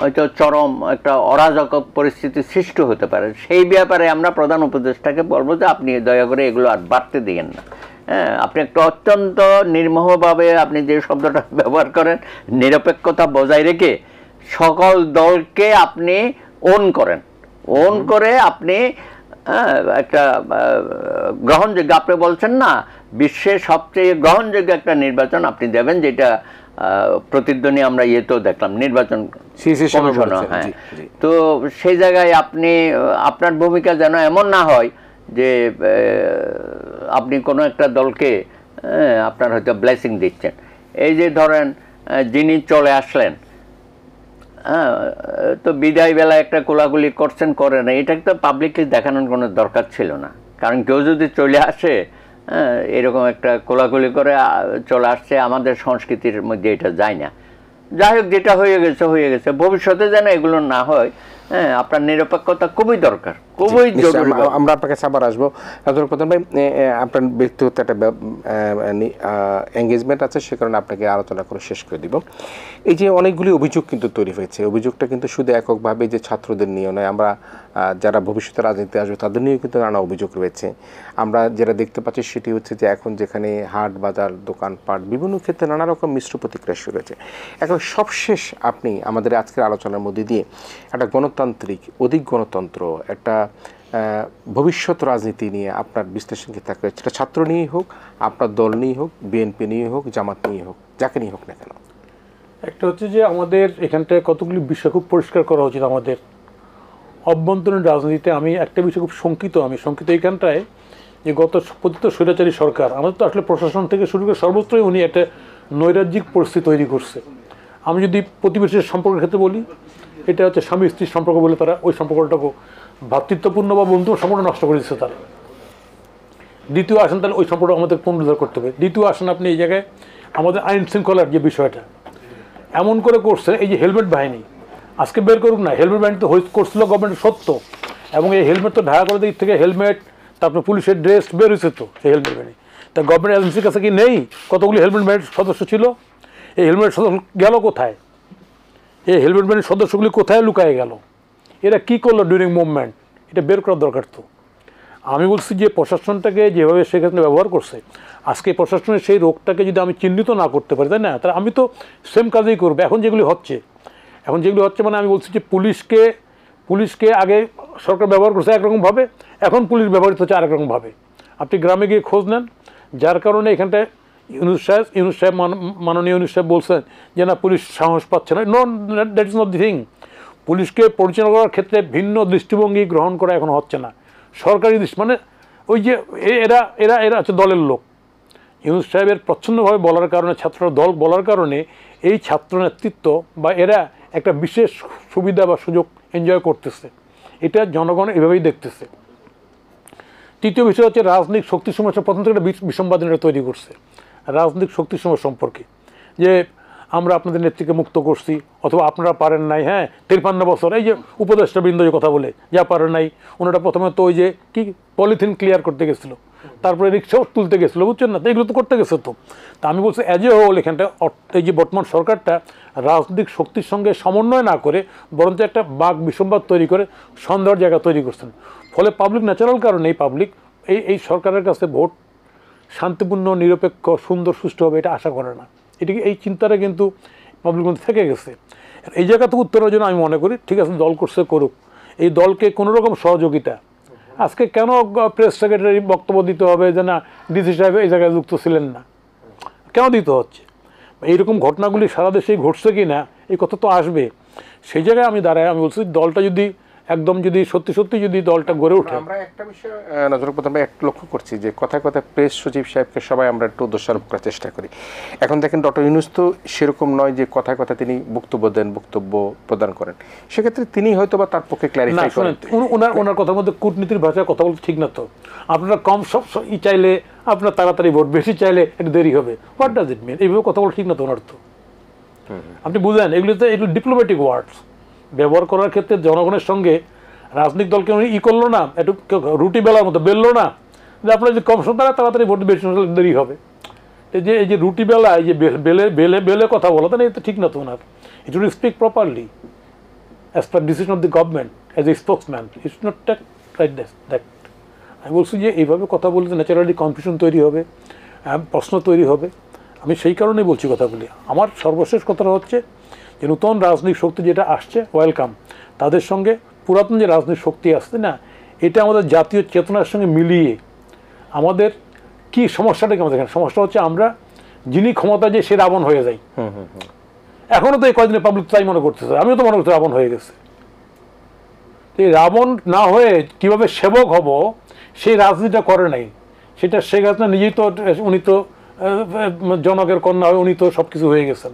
হয়তো চরম একটা অরাজক পরিস্থিতি সৃষ্টি হতে পারে। সেই ব্যাপারে আমরা প্রধান উপদেষ্টাকে বলবো যে আপনি দয়া করে এগুলো আর বাড়তে দিয়েন না। হ্যাঁ, আপনি একটা অত্যন্ত নির্মোহভাবে আপনি যে শব্দটা ব্যবহার করেন, নিরপেক্ষতা বজায় রেখে সকল দলকে আপনি ওন করেন, ওন করে আপনি একটা গ্রহণযোগ্য, আপনি বলছেন না বিশ্বের সবচেয়ে গ্রহণযোগ্য একটা নির্বাচন আপনি দেবেন, যেটা প্রতিদ্বন্দ্বী আমরা ইয়েতেও দেখলাম নির্বাচন কমিশন। হ্যাঁ, তো সেই জায়গায় আপনি আপনার ভূমিকা যেন এমন না হয় যে আপনি কোনো একটা দলকে আপনার হয়তো ব্লেসিং দিচ্ছেন। এই যে ধরেন যিনি চলে আসলেন, হ্যাঁ, তো বিদায় বেলা একটা কোলাগুলি করছেন, করে না, এটা তো পাবলিকলি দেখানোর কোনো দরকার ছিল না। কারণ কেউ যদি চলে আসে এরকম একটা কোলাগুলি করে চলে আসছে, আমাদের সংস্কৃতির মধ্যে এটা যায় না। যাই হোক, যেটা হয়ে গেছে হয়ে গেছে, ভবিষ্যতে যেন এগুলো না হয়। হ্যাঁ, আপনার নিরপেক্ষতা খুবই দরকার, খুবই জরুরি। আমরা আপনার কাছে আবার আসবো। প্রধান ভাই, আপনার ব্যক্তিগত একটা এঙ্গেজমেন্ট আছে, সে কারণে আপনাকে আলোচনা করে শেষ করে দিব। এই যে অনেকগুলি অভিযোগ কিন্তু তৈরি হয়েছে, অভিযোগটা কিন্তু শুধু এককভাবে যে ছাত্রদের নিয়ে নয়, আমরা যারা ভবিষ্যতে রাজনীতি আসবে তাদের নিয়েও কিন্তু নানা অভিযোগ রয়েছে। আমরা যেটা দেখতে পাচ্ছি সেটি হচ্ছে যে এখন যেখানে হাট বাজার দোকানপাট বিভিন্ন ক্ষেত্রে নানা রকম মিশ্র প্রতিক্রিয়া শুরু হয়েছে। এখন সবশেষ আপনি আমাদের আজকের আলোচনার মধ্যে দিয়ে একটা গণতান্ত্রিক, অধিক গণতন্ত্র, একটা ভবিষ্যৎ রাজনীতি নিয়ে আপনার বিশ্লেষণ কি থাকবে? সেটা ছাত্র নিয়েই হোক, আপনার দল নিয়েই হোক, বিএনপি নিয়ে হোক, জামাত নিয়ে হোক, যাকে নিয়ে হোক না কেন। একটা হচ্ছে যে আমাদের এখানটায় কতগুলি বিষয় খুব পরিষ্কার করা উচিত। আমাদের অভ্যন্তরীণ রাজনীতিতে আমি একটা বিষয় খুব শঙ্কিত এইখানটায় যে গত পতিত স্বৈরাচারী সরকার আমাদের তো আসলে প্রশাসন থেকে শুরু করে সর্বত্রই উনি একটা নৈরাজ্যিক পরিস্থিতি তৈরি করছে। আমি যদি প্রতিবেশীর সম্পর্কের ক্ষেত্রে বলি, এটা হচ্ছে স্বামী স্ত্রীর সম্পর্ক বলে তারা ওই সম্পর্কটাকে ভ্রাতৃত্বপূর্ণ বা বন্ধু সম্পর্ক নষ্ট করে দিচ্ছে তারা। দ্বিতীয় আসেন তাহলে ওই সম্পর্ক আমাদের পুনরুদ্ধার করতে হবে। দ্বিতীয় আসেন আপনি এই জায়গায় আমাদের আইন শৃঙ্খলার যে বিষয়টা এমন করে করছে, এই যে হেলমেট বাহিনী আজকে বের করুক না, হেলমেট বাহিনী তো করছিল গভর্নমেন্টের সত্য, এবং এই হেলমেট তো ঢাকা করে দিক থেকে হেলমেট, তারপরে পুলিশের ড্রেস বের হয়েছে তো সেই হেলমেট বাহিনী। তা গভর্নমেন্ট এজেন্সির কাছে কি নেই কতগুলি হেলমেট বাহিনীর সদস্য ছিল? এই হেলমেট সদস্য গেল কোথায়? এই হেলমেট বাহিনীর সদস্যগুলি কোথায় লুকায় গেল? এরা কি করলো ডিউরিং মুভমেন্ট? এটা বের করার দরকার তো। আমি বলছি যে প্রশাসনটাকে যেভাবে সেক্ষেত্রে ব্যবহার করছে, আজকে প্রশাসনের সেই রোগটাকে যদি আমি চিহ্নিত না করতে পারি, তাই না, তাহলে আমি তো সেম কাজই করবো। এখন যেগুলি হচ্ছে মানে আমি বলছি যে পুলিশকে আগে সরকার ব্যবহার করছে একরকমভাবে, এখন পুলিশ ব্যবহৃত হচ্ছে আরেকরকমভাবে। আপনি গ্রামে গিয়ে খোঁজ নেন, যার কারণে এখানটায় ইউনুস সাহেব মাননীয় ইউনুস সাহেব বলছেন যে না পুলিশ সাহস পাচ্ছে না। No, that is not the thing. পুলিশকে পরিচালনা করার ক্ষেত্রে ভিন্ন দৃষ্টিভঙ্গি গ্রহণ করা এখন হচ্ছে না। সরকারি দৃষ্টি মানে ওই যে এরা এরা এরা হচ্ছে দলের লোক। ইউনুস সাহেবের প্রচ্ছন্নভাবে বলার কারণে, ছাত্ররা দল বলার কারণে এই ছাত্র নেতৃত্ব বা এরা একটা বিশেষ সুবিধা বা সুযোগ এনজয় করতেছে। এটা জনগণ এভাবেই দেখতেছে। তৃতীয় বিষয় হচ্ছে রাজনৈতিক শক্তি সমস্যা। প্রথম থেকে একটা বিসম্বাদনটা তৈরি করছে রাজনৈতিক শক্তি সমস্যা সম্পর্কে, যে আমরা আপনাদের নেত্রীকে মুক্ত করছি, অথবা আপনারা পারেন নাই। হ্যাঁ, 53 বছর এই যে উপদেষ্টা বৃন্দ যে কথা বলে যা পারেন নাই, ওনারা প্রথমে তো ওই যে কি পলিথিন ক্লিয়ার করতে গেছিলো, তারপরে রিক্সাও তুলতে গেছিলো, বুঝছেন না, তো এগুলো তো করতে গেছে তো। তা আমি বলছি অ্যাজ এ হোল এখানটা এই যে বর্তমান সরকারটা রাজনৈতিক শক্তির সঙ্গে সমন্বয় না করে বরঞ্চ একটা বাক বিসম্বাদ তৈরি করে সন্দেহের জায়গা তৈরি করছেন। ফলে পাবলিক ন্যাচারাল কারণে এই সরকারের কাছে ভোট শান্তিপূর্ণ, নিরপেক্ষ, সুন্দর, সুষ্ঠু হবে এটা আশা করে না। এটিকে এই চিন্তাটা কিন্তু পাবলিক মধ্যে থেকে গেছে। এই জায়গা থেকে উত্তরের জন্য আমি মনে করি ঠিক আছে, দল করছে করুক, এই দলকে কোনো রকম সহযোগিতা আজকে কেন প্রেস সেক্রেটারি বক্তব্য দিতে হবে যে না ডিসি সাহেব এই জায়গায় যুক্ত ছিলেন না, কেন দিতে হচ্ছে? এইরকম ঘটনাগুলি সারা দেশেই ঘটছে কি না এই কথা তো আসবে। সেই জায়গায় আমি আমি বলছি দলটা যদি একদম যদি সত্যি সত্যি যদি দলটা গড়ে ওঠে। আমরা একটা বিষয় নজর আমরা একটু লক্ষ্য করছি যে কথায় কথায় প্রেস সচিব সাহেবকে সবাই আমরা একটু দোষারোপ করার চেষ্টা করি। এখন দেখেন ডক্টর ইউনূস তো সেরকম নয় যে কথায় কথা তিনি বক্তব্য প্রদান করেন, সেক্ষেত্রে তিনি হয়তো বা তার পক্ষে ক্ল্যারিফাই করেন। ওনার কথার মধ্যে কূটনীতির ভাষায় কথা বলতে ঠিক না তো। আপনারা কম সব চাইলে আপনার তাড়াতাড়ি ভোট, বেশি চাইলে একটু দেরি হবে। হোয়াট ডাজ ইট মিন? এইভাবে কথা বলা ঠিক না তো ওনার তো। আপনি বুঝলেন এগুলো ডিপ্লোম্যাটিক ওয়ার্ডস ব্যবহার করার ক্ষেত্রে জনগণের সঙ্গে রাজনৈতিক দলকে উনি করলো না, একটু রুটি বেলার মতো বেললো না যে আপনার যে কম সময় তাড়াতাড়ি ভোট বেশি দেরি হবে। এই যে রুটি বেলা, এই যে বেলে কথা বলা, তাহলে এটা ঠিক না তো ওনার। It will speak properly as per decision of the government as a spokesman. It's not right that. আমি বলছি যে এইভাবে কথা বলতে ন্যাচারালি কনফিউশন তৈরি হবে, প্রশ্ন তৈরি হবে। আমি সেই কারণেই বলছি কথাগুলি। আমার সর্বশেষ কথাটা হচ্ছে যে নতুন রাজনৈতিক শক্তি যেটা আসছে ওয়েলকাম, তাদের সঙ্গে পুরাতন যে রাজনৈতিক শক্তি আসছে না, এটা আমাদের জাতীয় চেতনার সঙ্গে মিলিয়ে আমাদের কি সমস্যাটা কি আমাদের এখানে সমস্যা হচ্ছে আমরা যিনি ক্ষমতা যে সে রাবণ হয়ে যাই। এখনও তো এই কয়েকদিনে পাবলিক তাই মনে করতেছে, আমিও তো মনে করছি রাবণ হয়ে গেছে। এই রাবণ না হয়ে কিভাবে সেবক হব সেই রাজনীতিটা করে নাই। সেটা শেখ হাসিনা নিজেই তো, উনি তো জনকের কন্যা হয়ে উনি তো সব কিছু হয়ে গেছেন।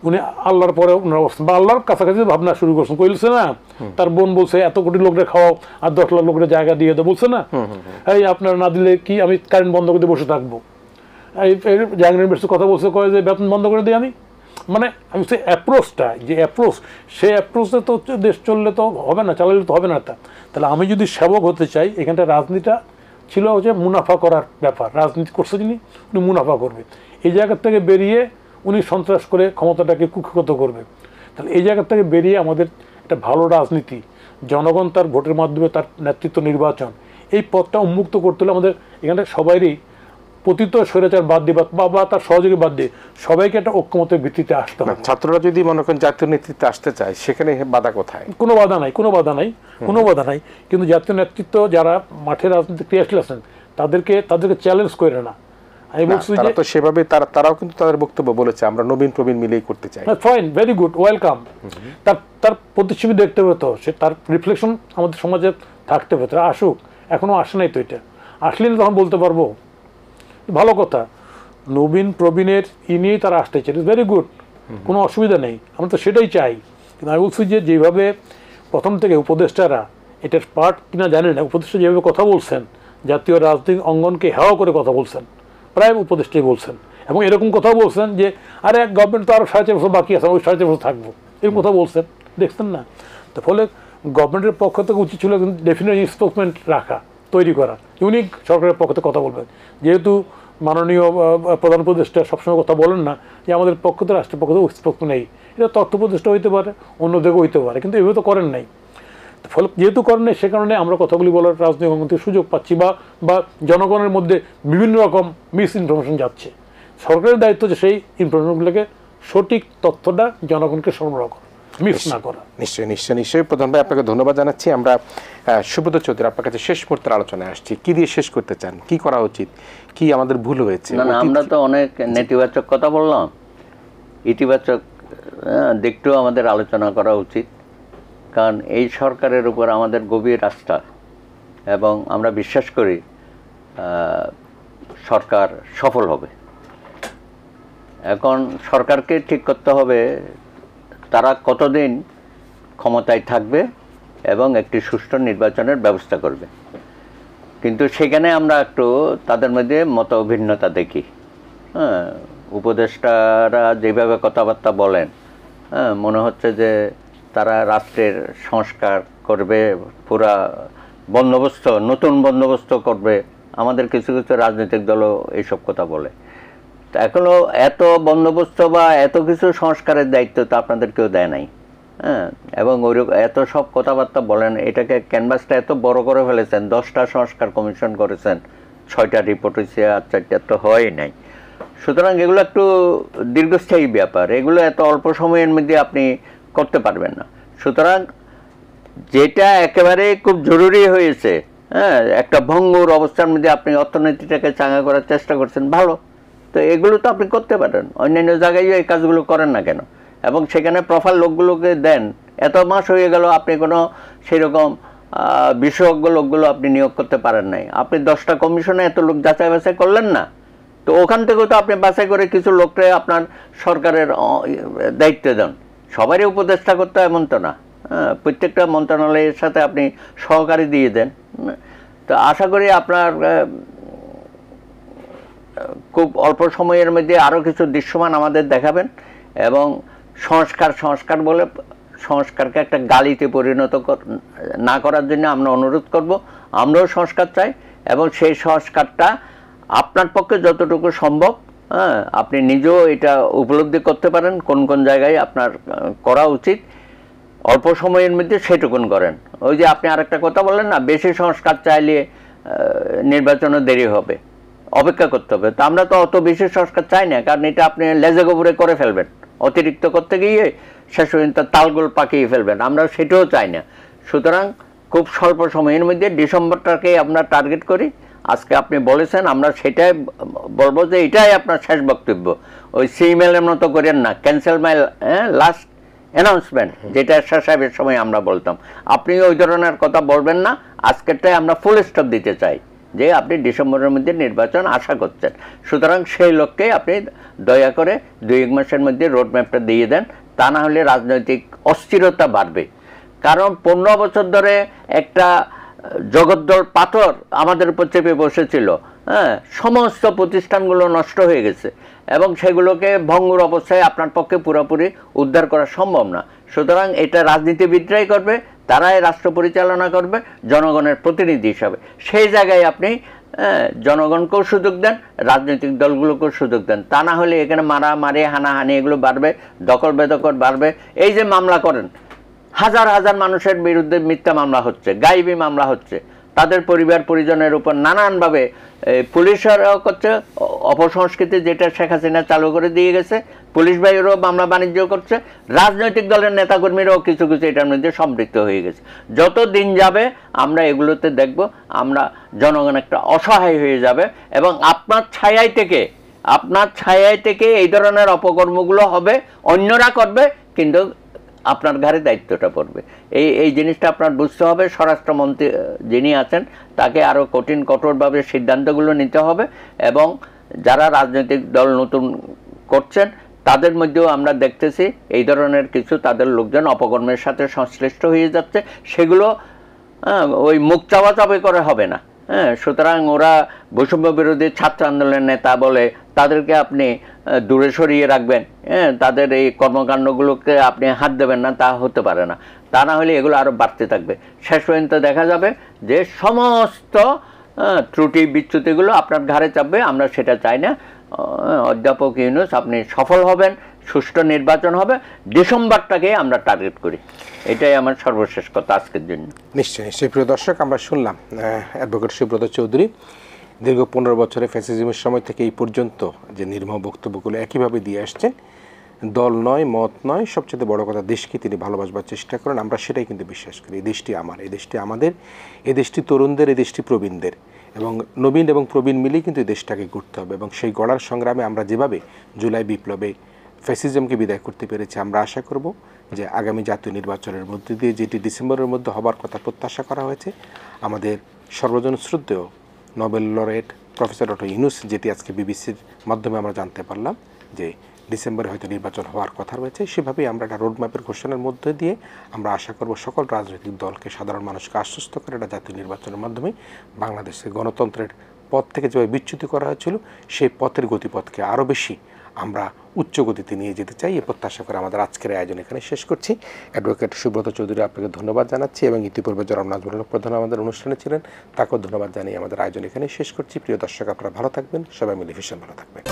উনি আল্লাহর পরে ওনার অবস্থান বা আল্লাহর কাছাকাছি ভাবনা শুরু করছেন, কইলছে না তার বোন বলছে এত কোটি লোকরে খাওয়াও আর 10 লাখ লোকের জায়গা দিয়ে দেবো, বলছে না এই আপনারা না দিলে কি আমি কারেন্ট বন্ধ করে বসে থাকবো। এই জাহাঙ্গীর ইউনিভার্সিটির কথা বলছে, কয়ে যে বেতন বন্ধ করে দিই আমি। মানে আমি সে অ্যাপ্রোচটা, যে অ্যাপ্রোচ, সেই অ্যাপ্রোচে তো দেশ চললে তো হবে না, চালালে তো হবে না। তাহলে আমি যদি সেবক হতে চাই, এখানটা রাজনীতিটা ছিল যে মুনাফা করার ব্যাপার। রাজনীতি করছে যিনি, উনি মুনাফা করবে। এই জায়গার থেকে বেরিয়ে উনি সন্ত্রাস করে ক্ষমতাটাকে কুক্ষিগত করবে। তাহলে এই জায়গা থেকে বেরিয়ে আমাদের একটা ভালো রাজনীতি, জনগণ তার ভোটের মাধ্যমে তার নেতৃত্ব নির্বাচন, এই পথটা উন্মুক্ত করতে হলে আমাদের এখানে সবাইরই পতিত স্বৈরাচার বাদ দিয়ে বা তার সহযোগী বাদ দিয়ে সবাইকে একটা ঐক্যমতের ভিত্তিতে আসতে হবে। ছাত্ররা যদি মনে করেন জাতীয় নেতৃত্বে আসতে চায়, সেখানে বাধা কোথায়? কোনো বাধা নাই। কিন্তু জাতীয় নেতৃত্ব যারা মাঠে রাজনীতি ক্রিয়াশীল আছেন তাদেরকে চ্যালেঞ্জ করে না। আমি বলছি যে তো সেভাবে তারাও কিন্তু তাদের বক্তব্য বলেছে আমরা নবীন প্রবীণ মিলেই করতে চাই। Fine, very good, welcome. তার প্রতিচ্ছবি দেখতে হবে তো, সে তার রিফ্লেকশন আমাদের সমাজে থাকতে হবে। আসুক, এখনো আসে নাই তো এটা। আসলে না তখন বলতে পারবো, ভালো কথা। নবীন প্রবীণের নিয়েই তারা আসতেছে, ইট ইজ ভেরি গুড, কোনো অসুবিধা নেই, আমরা তো সেটাই চাই। কিন্তু আমি বলছি যে যেভাবে প্রথম থেকে উপদেষ্টারা এটার পার্ট কিনা জানি না, উপদেষ্টা যেভাবে কথা বলছেন, জাতীয় রাজনৈতিক অঙ্গনকে হেওয়া করে কথা বলছেন, প্রায় উপদেষ্টাই বলছেন, এবং এরকম কথাও বলছেন যে আরে গভর্নমেন্ট তো আরও 4.5 বছর বাকি আছে, ওই 4.5 বছর থাকবো, এরকম কথা বলছেন, দেখছেন না? তো ফলে গভর্নমেন্টের পক্ষ থেকে উচিত ছিল কিন্তু ডেফিনেট স্পোকসম্যান রাখা, তৈরি করা, ইউনিক সরকারের পক্ষ থেকে কথা বলবেন। যেহেতু মাননীয় প্রধান উপদেষ্টা সবসময় কথা বলেন না যে আমাদের পক্ষ থেকে, রাষ্ট্রের পক্ষ থেকে স্পোকসম্যান নেই, এটা তথ্য উপদেষ্টা হইতে পারে, অন্য দিকেও হইতে পারে, কিন্তু এভাবে তো করেন নাই। ফলে যেহেতু করেন নাই, সে কারণে আমরা কথাগুলি বলার রাজনৈতিক অঙ্গন থেকে সুযোগ পাচ্ছি, বা জনগণের মধ্যে বিভিন্ন রকম মিস ইনফরমেশন যাচ্ছে। সরকারের দায়িত্ব যে সেই ইনফরমেশনগুলোকে সঠিক তথ্যটা জনগণকে সরবরাহ করা, মিস না করা। নিশ্চয়ই নিশ্চয়ই নিশ্চয়ই। প্রধান ভাই, আপনাকে ধন্যবাদ জানাচ্ছি। আমরা সুব্রত চৌধুরী, আপনার কাছে শেষ মুহূর্তের আলোচনায় আসছি। কি দিয়ে শেষ করতে চান? কি করা উচিত? কি আমাদের ভুল হয়েছে? না, আমরা তো অনেক নেতিবাচক কথা বললাম, ইতিবাচক দিকটাও আমাদের আলোচনা করা উচিত। কারণ এই সরকারের উপর আমাদের গভীর আস্থা, এবং আমরা বিশ্বাস করি সরকার সফল হবে। এখন সরকারকে ঠিক করতে হবে তারা কতদিন ক্ষমতায় থাকবে এবং একটি সুষ্ঠু নির্বাচনের ব্যবস্থা করবে। কিন্তু সেখানে আমরা একটু তাদের মধ্যে মত ভিন্নতা দেখি। হ্যাঁ, উপদেষ্টারা যেভাবে কথাবার্তা বলেন, হ্যাঁ, মনে হচ্ছে যে তারা রাষ্ট্রের সংস্কার করবে, পুরা বন্দোবস্ত, নতুন বন্দোবস্ত করবে। আমাদের কিছু কিছু রাজনৈতিক দলও এইসব কথা বলে। তো এখনও এত বন্দোবস্ত বা এত কিছু সংস্কারের দায়িত্ব তো আপনাদের কেউ দেয় নাই। হ্যাঁ, এবং ওই এত সব কথাবার্তা বলেন, এটাকে ক্যানভাসটা এত বড় করে ফেলেছেন, 10টা সংস্কার কমিশন করেছেন, 6টা রিপোর্ট হয়েছে, আর 4টা তো হয়ই নাই। সুতরাং এগুলো একটু দীর্ঘস্থায়ী ব্যাপার, এগুলো এত অল্প সময়ের মধ্যে আপনি করতে পারবেন না। সুতরাং যেটা একেবারে খুব জরুরি হয়েছে, হ্যাঁ, একটা ভঙ্গুর অবস্থার মধ্যে আপনি অর্থনীতিটাকে চাঙ্গা করার চেষ্টা করছেন, ভালো। তো এগুলো তো আপনি করতে পারেন, অন্যান্য জায়গায় এই কাজগুলো করেন না কেন? এবং সেখানে প্রফাইল লোকগুলোকে দেন। এত মাস হয়ে গেল আপনি কোনো সেরকম বিশেষজ্ঞ লোকগুলো আপনি নিয়োগ করতে পারেন নাই। আপনি 10টা কমিশনে এত লোক যাচাই বাছাই করলেন না, তো ওখান থেকেও তো আপনি বাছাই করে কিছু লোককে আপনার সরকারের দায়িত্ব দেন। সবারই উপদেষ্টা করতে এমন তো না, প্রত্যেকটা মন্ত্রণালয়ের সাথে আপনি সহকারী দিয়ে দেন। তো আশা করি আপনার খুব অল্প সময়ের মধ্যে আরও কিছু দৃশ্যমান আমাদের দেখাবেন, এবং সংস্কার বলে সংস্কারকে একটা গালিতে পরিণত না করার জন্য আমরা অনুরোধ করব। আমরাও সংস্কার চাই, এবং সেই সংস্কারটা আপনার পক্ষে যতটুকু সম্ভব, হ্যাঁ, আপনি নিজেও এটা উপলব্ধি করতে পারেন কোন কোন জায়গায় আপনার করা উচিত, অল্প সময়ের মধ্যে সেটুকুন করেন। ওই যে আপনি আরেকটা কথা বললেন না, বেশি সংস্কার চাইলে নির্বাচনে দেরি হবে, অপেক্ষা করতে হবে। তো আমরা তো অত বেশি সংস্কার চাই না, কারণ এটা আপনি লেজে গোবরে করে ফেলবেন, অতিরিক্ত করতে গিয়ে শেষ পর্যন্ত তালগোল পাকিয়ে ফেলবেন, আমরা সেটাও চাই না। সুতরাং খুব স্বল্প সময়ের মধ্যে ডিসেম্বরটাকে আমরা টার্গেট করি। আজকে আপনি বলেছেন, আমরা সেটাই বলবো যে এটাই আপনার শেষ বক্তব্য। ওই সিমেলের মতো করেন না, ক্যান্সেল মাই লাস্ট অ্যানাউন্সমেন্ট, যেটা এরশাদ সাহেবের সময় আমরা বলতাম, আপনি ওই ধরনের কথা বলবেন না। আজকেরটাই আমরা ফুল স্টপ দিতে চাই যে আপনি ডিসেম্বরের মধ্যে নির্বাচন আশা করছেন। সুতরাং সেই লক্ষ্যে আপনি দয়া করে 2-1 মাসের মধ্যে রোডম্যাপটা দিয়ে দেন, তা না হলে রাজনৈতিক অস্থিরতা বাড়বে। কারণ 15 বছর ধরে একটা জগদ্দল পাথর আমাদের উপর চেপে বসেছিল। হ্যাঁ, সমস্ত প্রতিষ্ঠানগুলো নষ্ট হয়ে গেছে, এবং সেগুলোকে ভঙ্গুর অবস্থায় আপনার পক্ষে পুরোপুরি উদ্ধার করা সম্ভব না। সুতরাং এটা রাজনীতিবিদরাই করবে, তারাই রাষ্ট্র পরিচালনা করবে জনগণের প্রতিনিধি হিসাবে। সেই জায়গায় আপনি জনগণকেও সুযোগ দেন, রাজনৈতিক দলগুলোকেও সুযোগ দেন। তা না হলে এখানে মারামারি, হানাহানি এগুলো বাড়বে, দখল বেদখল বাড়বে। এই যে মামলা করেন, হাজার হাজার মানুষের বিরুদ্ধে মিথ্যা মামলা হচ্ছে, গায়েবী মামলা হচ্ছে, তাদের পরিবার পরিজনের উপর নানানভাবে পুলিশেরও করছে অপসংস্কৃতি, যেটা শেখ হাসিনা চালু করে দিয়ে গেছে, পুলিশ বাহিনীরও মামলা বাণিজ্য করছে, রাজনৈতিক দলের নেতাকর্মীরাও কিছু কিছু এটার মধ্যে সম্পৃক্ত হয়ে গেছে। যত দিন যাবে আমরা এগুলোতে দেখব আমরা জনগণ একটা অসহায় হয়ে যাবে, এবং আপনার ছায়ায় থেকে এই ধরনের অপকর্মগুলো হবে, অন্যরা করবে, কিন্তু আপনার ঘাড়ে দায়িত্বটা পড়বে। এই জিনিসটা আপনার বুঝতে হবে। স্বরাষ্ট্রমন্ত্রী যিনি আছেন তাকে আরও কঠোরভাবে সিদ্ধান্তগুলো নিতে হবে, এবং যারা রাজনৈতিক দল নতুন করছেন তাদের মধ্যেও আমরা দেখতেছি এই ধরনের কিছু তাদের লোকজন অপকর্মের সাথে সংশ্লিষ্ট হয়ে যাচ্ছে। সেগুলো ওই মুখ চাওয়াচাপি করে হবে না। সুতরাং ওরা বৈষম্য বিরোধী ছাত্র আন্দোলনের নেতা বলে তাদেরকে আপনি দূরে সরিয়ে রাখবেন, তাদের এই কর্মকাণ্ডগুলোকে আপনি হাত দেবেন না, তা হতে পারে না। তা না হলে এগুলো আরও বাড়তে থাকবে। শেষ পর্যন্ত দেখা যাবে যে সমস্ত ত্রুটি বিচ্যুতিগুলো আপনার ঘাড়ে চাপবে। আমরা সেটা চাই না। অধ্যাপক ইউনূস, আপনি সফল হবেন, সুষ্ঠু নির্বাচন হবে, ডিসেম্বরটাকে আমরা টার্গেট করি। এটাই আমার সর্বশেষ কথা আজকের জন্য। নিশ্চয়ই প্রিয় দর্শক, আমরা শুনলাম অ্যাডভোকেট সুব্রত চৌধুরী দীর্ঘ 15 বছরে ফ্যাসিজমের সময় থেকে এই পর্যন্ত যে নির্মম বক্তব্যগুলো একইভাবে দিয়ে আসছেন। দল নয়, মত নয়, সবচেয়ে বড় কথা দেশকে তিনি ভালোবাসবার চেষ্টা করেন। আমরা সেটাই কিন্তু বিশ্বাস করি। এই দেশটি আমার, এই দেশটি আমাদের, এই দেশটি তরুণদের, এই দেশটি প্রবীণদের, এবং নবীন এবং প্রবীণ মিলেই কিন্তু এই দেশটাকে গড়তে হবে। এবং সেই গড়ার সংগ্রামে আমরা যেভাবে জুলাই বিপ্লবে ফ্যাসিজমকে বিদায় করতে পেরেছি, আমরা আশা করব যে আগামী জাতীয় নির্বাচনের মধ্যে দিয়ে, যেটি ডিসেম্বরের মধ্যে হবার কথা প্রত্যাশা করা হয়েছে, আমাদের সর্বজন শ্রদ্ধেয় Nobel laureate professor doctor Yunus, যেটি আজকে বিবিসির মাধ্যমে আমরা জানতে পারলাম যে ডিসেম্বরে হয়তো নির্বাচন হওয়ার কথা রয়েছে, সেভাবেই আমরা একটা রোডম্যাপের ঘোষণার মধ্যে দিয়ে আমরা আশা করব সকল রাজনৈতিক দলকে, সাধারণ মানুষকে আশ্বস্ত করে একটা জাতীয় নির্বাচনের মাধ্যমে বাংলাদেশের গণতন্ত্রের পথ থেকে যেভাবে বিচ্যুতি করা হয়েছিল সেই পথের গতিপথকে আরও বেশি আমরা উচ্চ গতিতে নিয়ে যেতে চাই। এ প্রত্যাশা করে আমাদের আজকের আয়োজন এখানে শেষ করছি। অ্যাডভোকেট সুব্রত চৌধুরী, আপনাকে ধন্যবাদ জানাচ্ছি, এবং ইতিপূর্বে জনাব নাজমুল হক প্রধান আমাদের অনুষ্ঠানে ছিলেন, তাকেও ধন্যবাদ জানিয়ে আমাদের আয়োজন এখানে শেষ করছি। প্রিয় দর্শক, আপনারা ভালো থাকবেন, সবাই মিলে ভীষণ ভালো থাকবেন।